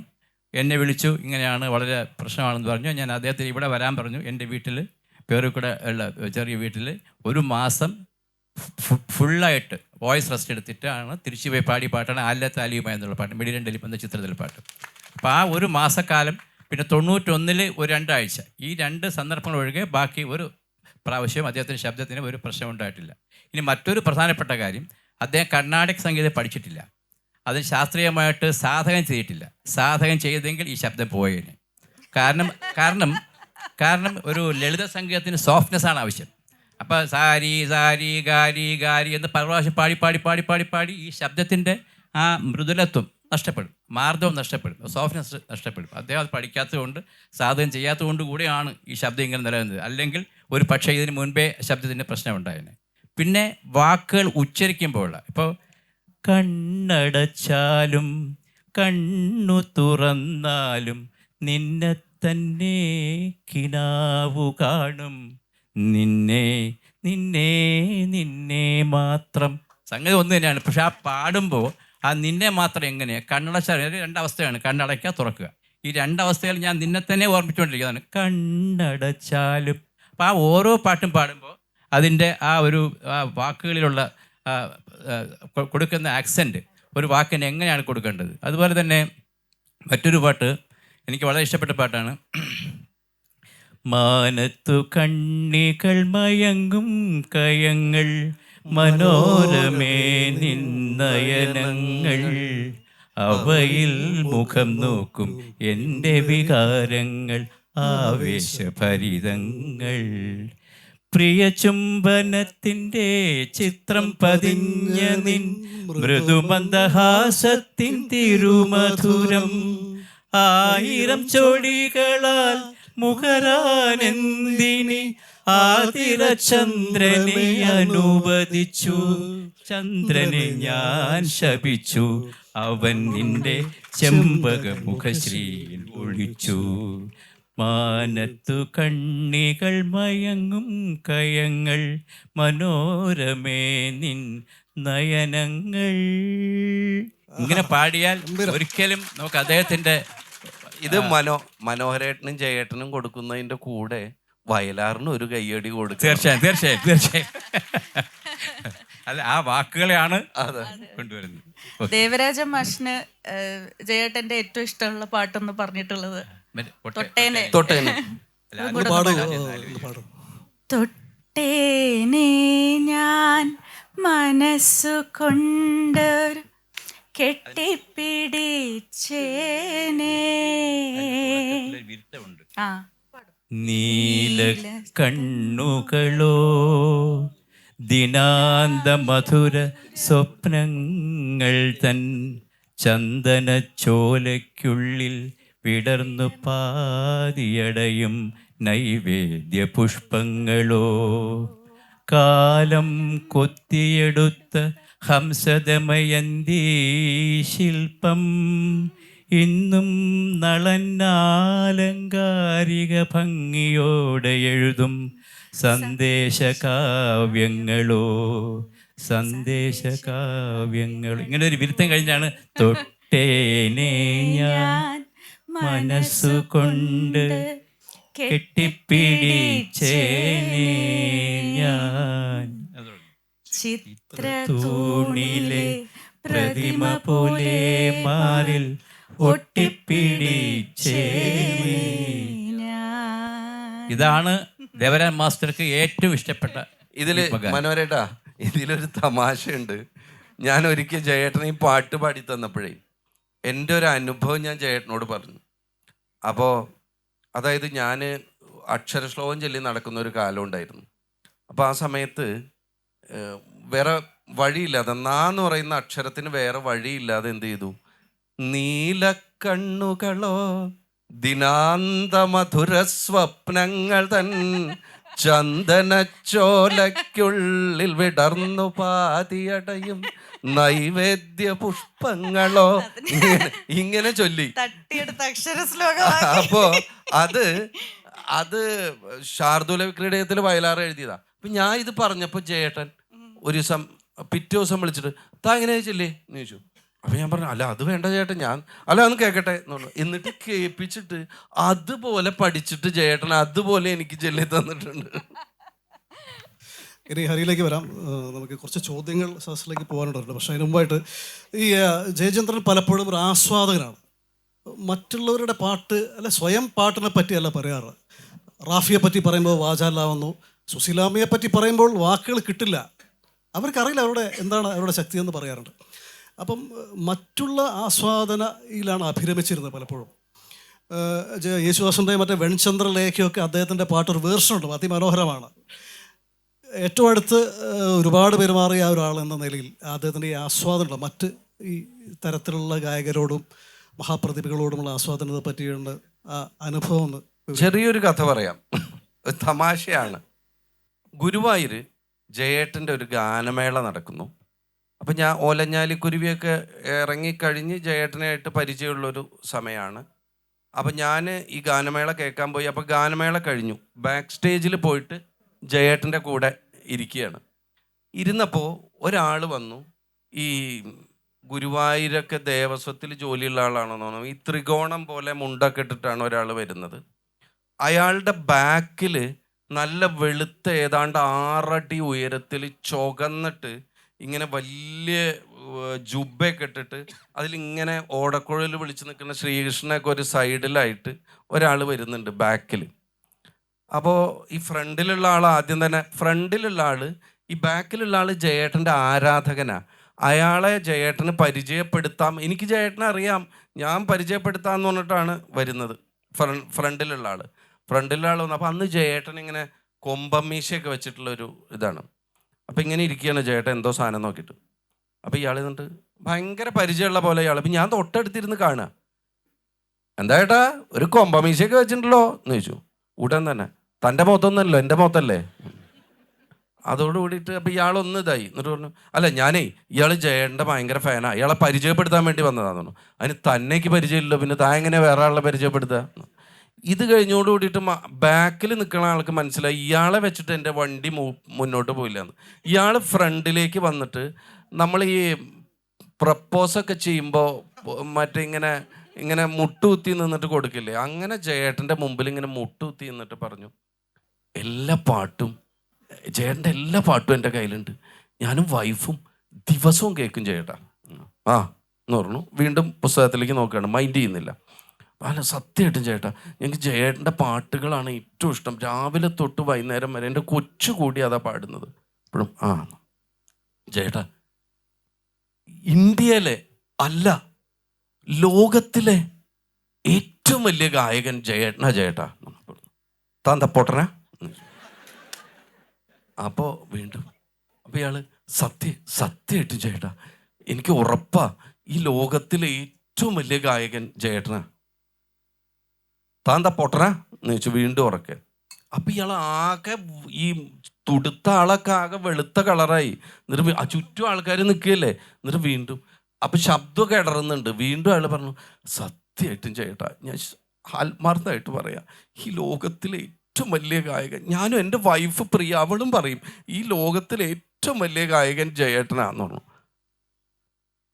എന്നെ വിളിച്ചു, ഇങ്ങനെയാണ്, വളരെ പ്രശ്നമാണെന്ന് പറഞ്ഞു. ഞാൻ അദ്ദേഹത്തിന് ഇവിടെ വരാൻ പറഞ്ഞു. എൻ്റെ വീട്ടിൽ, പേരുകൂടെ ഉള്ള ചെറിയ വീട്ടിൽ 1 മാസം ഫുള്ളായിട്ട് വോയിസ് റെസ്റ്റ് എടുത്തിട്ടാണ് തിരിച്ചു പോയി പാടിയ പാട്ടാണ് ആല്ല താലിയുമായി എന്നുള്ള പാട്ട്, മിഡിലൻഡലിപ്പ് എന്ന ചിത്രത്തിലെ പാട്ട്. അപ്പോൾ ആ 1 മാസക്കാലം, പിന്നെ 91 ഒരു 2 ആഴ്ച, ഈ 2 സന്ദർഭങ്ങൾ ഒഴികെ ബാക്കി ഒരു പ്രാവശ്യം അദ്ദേഹത്തിൻ്റെ ശബ്ദത്തിന് ഒരു പ്രശ്നം ഉണ്ടായിട്ടില്ല. ഇനി മറ്റൊരു പ്രധാനപ്പെട്ട കാര്യം, അദ്ദേഹം കർണാടക സംഗീതം പഠിച്ചിട്ടില്ല, അതിന് ശാസ്ത്രീയമായിട്ട് സാധകം ചെയ്തിട്ടില്ല. സാധകം ചെയ്തെങ്കിൽ ഈ ശബ്ദം പോയേനെ. കാരണം ഒരു ലളിത സംഗീതത്തിന് സോഫ്റ്റ്നെസ്സാണ് ആവശ്യം. അപ്പോൾ സാരി സാരി ഗാരി ഗാരി എന്ന് പ്രാവശ്യം പാടി ഈ ശബ്ദത്തിൻ്റെ ആ മൃദുലത്വം നഷ്ടപ്പെടും, മാർദ്ദവം നഷ്ടപ്പെടും, സോഫ്റ്റ്നെസ് നഷ്ടപ്പെടും. അദ്ദേഹം അത് പഠിക്കാത്തതുകൊണ്ട്, സാധകം ചെയ്യാത്തതുകൊണ്ട് കൂടിയാണ് ഈ ശബ്ദം ഇങ്ങനെ നിലനിന്നത്. അല്ലെങ്കിൽ ഒരു പക്ഷേ ഇതിന് മുൻപേ ശബ്ദത്തിൻ്റെ പ്രശ്നം ഉണ്ടായേനെ. പിന്നെ വാക്കുകൾ ഉച്ചരിക്കുമ്പോൾ, ഇപ്പോൾ കണ്ണടച്ചാലും കണ്ണു തുറന്നാലും നിന്നെ തന്നെ കിനാവു കാണും, നിന്നെ നിന്നെ നിന്നെ മാത്രം. സംഗതി ഒന്ന് തന്നെയാണ്, പക്ഷെ ആ പാടുമ്പോൾ ആ നിന്നെ മാത്രം എങ്ങനെയാണ് കണ്ണടച്ചാൽ 2 അവസ്ഥയാണ്, കണ്ണടയ്ക്കുക, തുറക്കുക. ഈ 2 അവസ്ഥയിൽ ഞാൻ നിന്നെ തന്നെ ഓർമ്മിച്ചുകൊണ്ടിരിക്കുന്നതാണ്, കണ്ണടച്ചാലും. അപ്പോൾ ആ ഓരോ പാട്ടും പാടുമ്പോൾ അതിൻ്റെ ആ ഒരു വാക്കുകളിലുള്ള കൊടുക്കുന്ന ആക്സെൻറ്റ്, ഒരു വാക്കിന് എങ്ങനെയാണ് കൊടുക്കേണ്ടത്. അതുപോലെ തന്നെ മറ്റൊരു പാട്ട് എനിക്ക് വളരെ ഇഷ്ടപ്പെട്ട പാട്ടാണ്, മാനത്തു കണ്ണികൾ മയങ്ങും കയങ്ങൾ മനോരമേ നിന്നയനങ്ങൾ അവയിൽ മുഖം നോക്കും എൻ്റെ വികാരങ്ങൾ ആവേശഭരിതങ്ങൾ പ്രിയ ചുംബനത്തിൻ്റെ ചിത്രം പതിഞ്ഞ നിൻ മൃദുമന്ദഹാസത്തിൻ തിരുമധുരം ആയിരം ചോടികളാൽ മുഖരാനെന്തിനി ആതിരചന്ദ്രനെ അനുവദിച്ചു ചന്ദ്രനെ ഞാൻ ശപിച്ചു അവൻ നിന്റെ ചെമ്പക മുഖശ്രീയിൽ ഒളിച്ചു മാനത്തു കണ്ണികൾ മയങ്ങും കയങ്ങൾ മനോരമേ നിൻ നയനങ്ങൾ. ഇങ്ങനെ പാടിയാൽ ഒരിക്കലും നമുക്ക് അദ്ദേഹത്തിന്റെ ഇത് മനോഹരേട്ടനും ജയേട്ടനും കൊടുക്കുന്നതിന്റെ കൂടെ വയലാറിന് ഒരു കയ്യടി കൊടുക്കുക. തീർച്ചയായും അല്ല, ആ വാക്കുകളെയാണ് കൊണ്ടുവരുന്നത്. ദേവരാജ മാഷിന് ജയേട്ടന്റെ ഏറ്റവും ഇഷ്ടമുള്ള പാട്ടെന്ന് പറഞ്ഞിട്ടുള്ളത് തൊട്ടേനെ. തൊട്ടേനെ ഞാൻ മനസ്സുകൊണ്ട് കെട്ടിപ്പിടിച്ചേനെ. ആ നീല കണ്ണുകളോ ദിനാന്ത മധുര സ്വപ്നങ്ങൾ തൻ ചന്ദന ചോലയ്ക്കുള്ളിൽ വിടർന്നു പാതിയടയും നൈവേദ്യ പുഷ്പങ്ങളോ കാലം കൊത്തിയെടുത്ത ഹംസദമയന്തി ശില്പം ഇന്നും നളന്നാലങ്കാരിക ഭംഗിയോടെ എഴുതും സന്ദേശകാവ്യങ്ങളോ ഇങ്ങനെ ഒരു വിരുദ്ധം കഴിഞ്ഞാണ് തൊട്ടേനെ ഞാൻ മനസ്സുകൊണ്ട് കെട്ടിപ്പിടിച്ചേനെ ഞാൻ ചിത്രത്തൂണിലെ പ്രതിമ പോലെ മാറിൽ ഒട്ടിപ്പിടിച്ചേനെ. ഇതാണ് ദേവരാജൻ മാസ്റ്റർക്ക് ഏറ്റവും ഇഷ്ടപ്പെട്ട. ഇതില് മനോരേട്ടാ, ഇതിലൊരു തമാശയുണ്ട്. ഞാൻ ഒരിക്കൽ ജയേട്ടനെ ഈ പാട്ട് പാടി തന്നപ്പോഴേ എൻ്റെ ഒരു അനുഭവം ഞാൻ ജയേട്ടനോട് പറഞ്ഞു. അപ്പോൾ അതായത് ഞാൻ അക്ഷരശ്ലോകം ചൊല്ലി നടക്കുന്ന ഒരു കാലം ഉണ്ടായിരുന്നു. അപ്പോൾ ആ സമയത്ത് വേറെ വഴിയില്ലാതെ നാന്ന് പറയുന്ന അക്ഷരത്തിന് വേറെ വഴിയില്ലാതെ എന്ത് ചെയ്തു, നീലക്കണ്ണുകളോ ദിനാന്ത മധുര സ്വപ്നങ്ങൾ തൻ ചന്ദനച്ചോലയ്ക്കുള്ളിൽ വിടർന്നു പാതിയടയും നൈവേദ്യ പുഷ്പങ്ങളോ ഇങ്ങനെ ചൊല്ലി. അപ്പോ അത് ശാർദൂല വിക്രീഡയത്തിൽ വയലാർ എഴുതിയതാ. അപ്പൊ ഞാൻ ഇത് പറഞ്ഞപ്പോ ജയേട്ടൻ ഒരു ദിവസം പിറ്റേ ദിവസം വിളിച്ചിട്ട് താ എങ്ങനെ ചൊല്ലേ എന്ന് ചോദിച്ചു. അപ്പൊ ഞാൻ പറഞ്ഞു, അല്ല അത് വേണ്ട ചേട്ടൻ, ഞാൻ അല്ല ഒന്ന് കേൾക്കട്ടെ എന്നുള്ളു. എന്നിട്ട് കേൾപ്പിച്ചിട്ട് അതുപോലെ പഠിച്ചിട്ട് ജയേട്ടൻ അതുപോലെ എനിക്ക് ചൊല്ലി തന്നിട്ടുണ്ട്. ഇനി ഹരിയിലേക്ക് വരാം. നമുക്ക് കുറച്ച് ചോദ്യങ്ങൾ സദസ്സിലേക്ക് പോകാനുണ്ട്. പക്ഷെ അതിന് മുമ്പായിട്ട് ഈ ജയചന്ദ്രൻ പലപ്പോഴും ഒരു ആസ്വാദകനാണ്. മറ്റുള്ളവരുടെ പാട്ട് അല്ല സ്വയം പാട്ടിനെ പറ്റിയല്ല പറയാറ്. റാഫിയെ പറ്റി പറയുമ്പോൾ വാചാലാവുന്നു, സുശീലാമ്മയെ പറ്റി പറയുമ്പോൾ വാക്കുകൾ കിട്ടില്ല, അവർക്കറിയില്ല എന്താണ് അവരുടെ ശക്തി എന്ന് പറയാറുണ്ട്. അപ്പം മറ്റുള്ള ആസ്വാദനയിലാണ് അഭിരമിച്ചിരുന്നത് പലപ്പോഴും. യേശുദാസിൻ്റെ മറ്റേ വെൺചന്ദ്ര ലേഖയൊക്കെ അദ്ദേഹത്തിൻ്റെ പാട്ടൊരു വേർഷനുണ്ട്, അതിമനോഹരമാണ്. ഏറ്റവും അടുത്ത് ഒരുപാട് പെരുമാറിയ ഒരാൾ എന്ന നിലയിൽ അദ്ദേഹത്തിൻ്റെ ഈ ആസ്വാദനം മറ്റ് ഈ തരത്തിലുള്ള ഗായകരോടും മഹാപ്രതിഭകളോടുമുള്ള ആസ്വാദനത്തെ പറ്റിയുള്ള ആ അനുഭവം ഒന്ന് ചെറിയൊരു കഥ പറയാം. തമാശയാണ്. ഗുരുവായൂർ ജയേട്ടൻ്റെ ഒരു ഗാനമേള നടക്കുന്നു. അപ്പം ഞാൻ ഓലഞ്ഞാലിക്കുരുവിയൊക്കെ ഇറങ്ങിക്കഴിഞ്ഞ് ജയേട്ടനായിട്ട് പരിചയമുള്ളൊരു സമയമാണ്. അപ്പം ഞാൻ ഈ ഗാനമേള കേൾക്കാൻ പോയി. അപ്പോൾ ഗാനമേള കഴിഞ്ഞു, ബാക്ക് സ്റ്റേജിൽ പോയിട്ട് ജയേട്ടൻ്റെ കൂടെ ഇരിക്കുകയാണ്. ഇരുന്നപ്പോൾ ഒരാൾ വന്നു. ഈ ഗുരുവായൂരൊക്കെ ദേവസ്വത്തിൽ ജോലിയുള്ള ആളാണെന്ന് തോന്നുന്നു. ഈ ത്രികോണം പോലെ മുണ്ടൊക്കെ ഇട്ടിട്ടാണ് ഒരാൾ വരുന്നത്. അയാളുടെ ബാക്കിൽ നല്ല വെളുത്ത ഏതാണ്ട് 6 അടി ഉയരത്തിൽ ചുകന്നിട്ട് ഇങ്ങനെ വലിയ ജുബയൊക്കെ ഇട്ടിട്ട് അതിലിങ്ങനെ ഓടക്കുഴൽ വിളിച്ച് നിൽക്കുന്ന ശ്രീകൃഷ്ണനൊക്കെ ഒരു സൈഡിലായിട്ട് ഒരാൾ വരുന്നുണ്ട് ബാക്കിൽ. അപ്പോൾ ഈ ഫ്രണ്ടിലുള്ള ആൾ ആദ്യം തന്നെ, ഫ്രണ്ടിലുള്ള ആൾ, ഈ ബാക്കിലുള്ള ആൾ ജയേട്ടൻ്റെ ആരാധകനാ. അയാളെ ജയേട്ടന് പരിചയപ്പെടുത്താം, എനിക്ക് ജയേട്ടനെ അറിയാം, ഞാൻ പരിചയപ്പെടുത്താമെന്ന് പറഞ്ഞിട്ടാണ് വരുന്നത്. ഫ്രണ്ടിലുള്ള ആൾ വന്നു. അപ്പോൾ അന്ന് ജയേട്ടൻ ഇങ്ങനെ കൊമ്പമ്മീശയൊക്കെ വെച്ചിട്ടുള്ളൊരു ഇതാണ്. അപ്പോൾ ഇങ്ങനെ ഇരിക്കുകയാണ് ജയേട്ടൻ എന്തോ സാധനം നോക്കിയിട്ട്. അപ്പോൾ ഇയാൾ എന്നിട്ട് ഭയങ്കര പരിചയമുള്ള പോലെ ഇയാൾ, അപ്പം ഞാൻ തൊട്ടടുത്തിരുന്ന് കാണുക. എന്താ ചേട്ടാ ഒരു കൊമ്പമീശയൊക്കെ വെച്ചിട്ടുണ്ടല്ലോ എന്ന് ചോദിച്ചു. ഉടൻ തന്നെ, തൻ്റെ മുഖത്തൊന്നുമല്ലോ, എൻ്റെ മുഖത്തല്ലേ. അതോട് കൂടിയിട്ട് അപ്പം ഇയാളൊന്ന് ഇതായി. എന്നിട്ട് പറഞ്ഞു, അല്ല ഞാനേ ഇയാൾ ജയേട്ടൻ്റെ ഭയങ്കര ഫാനാണ്, ഇയാളെ പരിചയപ്പെടുത്താൻ വേണ്ടി വന്നതാന്ന് പറഞ്ഞു. അതിന് തന്നേക്ക് പരിചയമില്ലല്ലോ, പിന്നെ താൻ എങ്ങനെ വേറെ ആളെ പരിചയപ്പെടുത്തുക. ഇത് കഴിഞ്ഞോട് കൂടിയിട്ട് ബാക്കിൽ നിൽക്കുന്ന ആൾക്ക് മനസ്സിലായി ഇയാളെ വെച്ചിട്ട് എൻ്റെ വണ്ടി മുന്നോട്ട് പോയില്ല എന്ന്. ഇയാൾ ഫ്രണ്ടിലേക്ക് വന്നിട്ട് നമ്മൾ ഈ പ്രപ്പോസൊക്കെ ചെയ്യുമ്പോൾ മറ്റേ ഇങ്ങനെ മുട്ടുകുത്തി നിന്നിട്ട് കൊടുക്കില്ലേ, അങ്ങനെ ജയേട്ടൻ്റെ മുമ്പിൽ ഇങ്ങനെ മുട്ടുകുത്തി നിന്നിട്ട് പറഞ്ഞു, എല്ലാ പാട്ടും ജയേട്ടൻ്റെ എല്ലാ പാട്ടും എൻ്റെ കയ്യിലുണ്ട്, ഞാനും വൈഫും ദിവസവും കേൾക്കും ചേട്ടാ ആ എന്ന് പറഞ്ഞു. വീണ്ടും പുസ്തകത്തിലേക്ക് നോക്കുകയാണ്, മൈൻഡ് ചെയ്യുന്നില്ല. അല്ല സത്യമായിട്ടും ചേട്ടാ ഞങ്ങൾക്ക് ജയേട്ടൻ്റെ പാട്ടുകളാണ് ഏറ്റവും ഇഷ്ടം, രാവിലെ തൊട്ട് വൈകുന്നേരം വരെ എൻ്റെ കൊച്ചു കൂടി അതാ പാടുന്നത്. ഇപ്പോഴും ആ ചേട്ടാ ഇന്ത്യയിലെ അല്ല ലോകത്തിലെ ഏറ്റവും വലിയ ഗായകൻ ജയേട്ടാ. താൻ തപ്പോട്ടനാ. അപ്പോൾ വീണ്ടും അപ്പോൾ ഇയാൾ സത്യമായിട്ടും ചേട്ടാ എനിക്ക് ഉറപ്പാ ഈ ലോകത്തിലെ ഏറ്റവും വലിയ ഗായകൻ ജയേട്ടനാ. താൻ തപ്പോട്ടനാ എന്ന് ചോദിച്ചു വീണ്ടും ഉറക്കെ. അപ്പം ഇയാൾ ആകെ ഈ തുടുത്ത ആളൊക്കെ ആകെ വെളുത്ത കളറായി. എന്നിട്ട് ചുറ്റും ആൾക്കാർ നിൽക്കുകയല്ലേ. എന്നിട്ട് വീണ്ടും അപ്പം ശബ്ദമൊക്കെ ഇടറുന്നുണ്ട്. വീണ്ടും അയാൾ പറഞ്ഞു, സത്യമായിട്ടും ചേട്ടാ ഞാൻ ആത്മാർത്ഥമായിട്ട് പറയാം, ഈ ലോകത്തിലെ ഏറ്റവും വലിയ ഗായകൻ, ഞാനും എൻ്റെ വൈഫ് പ്രിയ അവളും പറയും ഈ ലോകത്തിലെ ഏറ്റവും വലിയ ഗായകൻ ജയേട്ടനാന്ന് പറഞ്ഞു.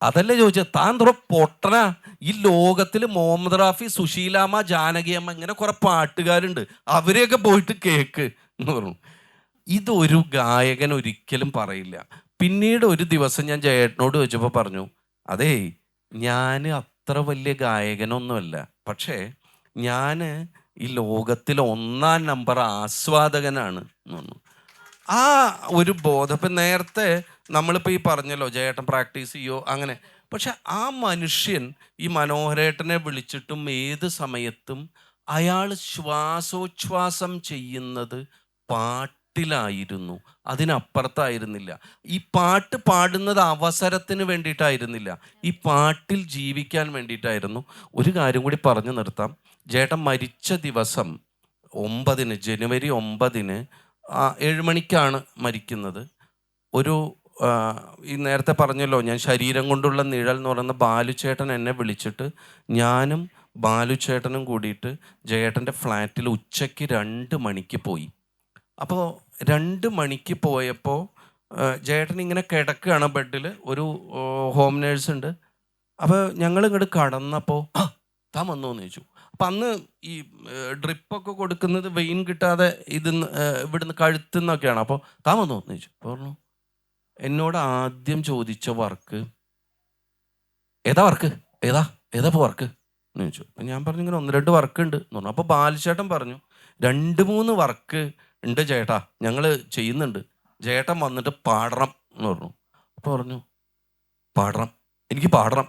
അതല്ലേ ചോദിച്ചത്, താൻ തുറ പൊട്ടനാ, ഈ ലോകത്തിൽ മുഹമ്മദ് റാഫി, സുശീലാമ്മ, ജാനകിയമ്മ ഇങ്ങനെ കുറെ പാട്ടുകാരുണ്ട്, അവരെയൊക്കെ പോയിട്ട് കേക്ക് എന്ന് പറഞ്ഞു. ഇതൊരു ഗായകൻ ഒരിക്കലും പറയില്ല. പിന്നീട് ഒരു ദിവസം ഞാൻ ജയേട്ടനോട് ചോദിച്ചപ്പോൾ പറഞ്ഞു, അതേ ഞാൻ അത്ര വലിയ ഗായകനൊന്നുമല്ല, പക്ഷേ ഞാൻ ഈ ലോകത്തിലെ 1-ാം നമ്പർ ആസ്വാദകനാണ് എന്ന് പറഞ്ഞു. ആ ഒരു ബോധം ഇപ്പം നേരത്തെ നമ്മളിപ്പോൾ ഈ പറഞ്ഞല്ലോ ജയേട്ടൻ പ്രാക്ടീസ് ചെയ്യോ അങ്ങനെ, പക്ഷെ ആ മനുഷ്യൻ ഈ മനോഹരേട്ടനെ വിളിച്ചിട്ടും ഏത് സമയത്തും അയാൾ ശ്വാസോച്ഛ്വാസം ചെയ്യുന്നത് പാട്ടിലായിരുന്നു, അതിനപ്പുറത്തായിരുന്നില്ല. ഈ പാട്ട് പാടുന്നത് അവസരത്തിന് വേണ്ടിയിട്ടായിരുന്നില്ല, ഈ പാട്ടിൽ ജീവിക്കാൻ വേണ്ടിയിട്ടായിരുന്നു. ഒരു കാര്യം കൂടി പറഞ്ഞു നിർത്താം. ജേട്ടൻ മരിച്ച ദിവസം 9 ജനുവരി 9 7 മണിക്കാണ് മരിക്കുന്നത്. ഒരു ഈ നേരത്തെ പറഞ്ഞല്ലോ ഞാൻ ശരീരം കൊണ്ടുള്ള നിഴൽ എന്ന് പറയുന്ന ബാലുച്ചേട്ടൻ എന്നെ വിളിച്ചിട്ട് ഞാനും ബാലുച്ചേട്ടനും കൂടിയിട്ട് ജയേട്ടൻ്റെ ഫ്ലാറ്റിൽ ഉച്ചയ്ക്ക് 2 മണിക്ക് പോയി. അപ്പോൾ 2 മണിക്ക് പോയപ്പോൾ ജയേട്ടൻ ഇങ്ങനെ കിടക്കുകയാണ് ബെഡിൽ, ഒരു ഹോം നേഴ്സ് ഉണ്ട്. അപ്പോൾ ഞങ്ങൾ ഇങ്ങോട്ട് കടന്നപ്പോൾ താൻ വന്നോ എന്ന് ചോദിച്ചു. അപ്പം അന്ന് ഈ ഡ്രിപ്പൊക്കെ കൊടുക്കുന്നത് വെയിൻ കിട്ടാതെ ഇവിടുന്ന് കഴുത്തുനിന്നൊക്കെയാണ്. അപ്പോൾ താൻ വന്നോ എന്ന് ചോദിച്ചു. പറഞ്ഞു എന്നോട് ആദ്യം ചോദിച്ച വർക്ക് ഏതാ ഇപ്പോൾ വർക്ക് എന്ന് ചോദിച്ചു. അപ്പം ഞാൻ പറഞ്ഞു ഇങ്ങനെ 1-2 വർക്ക് ഉണ്ട് എന്ന് പറഞ്ഞു. അപ്പോൾ ബാലുചേട്ടൻ പറഞ്ഞു 2-3 വർക്ക് ഉണ്ട് ചേട്ടാ, ഞങ്ങൾ ചെയ്യുന്നുണ്ട്, ചേട്ടൻ വന്നിട്ട് പാടണം എന്ന് പറഞ്ഞു. അപ്പോൾ പറഞ്ഞു പാടണം, എനിക്ക് പാടണം,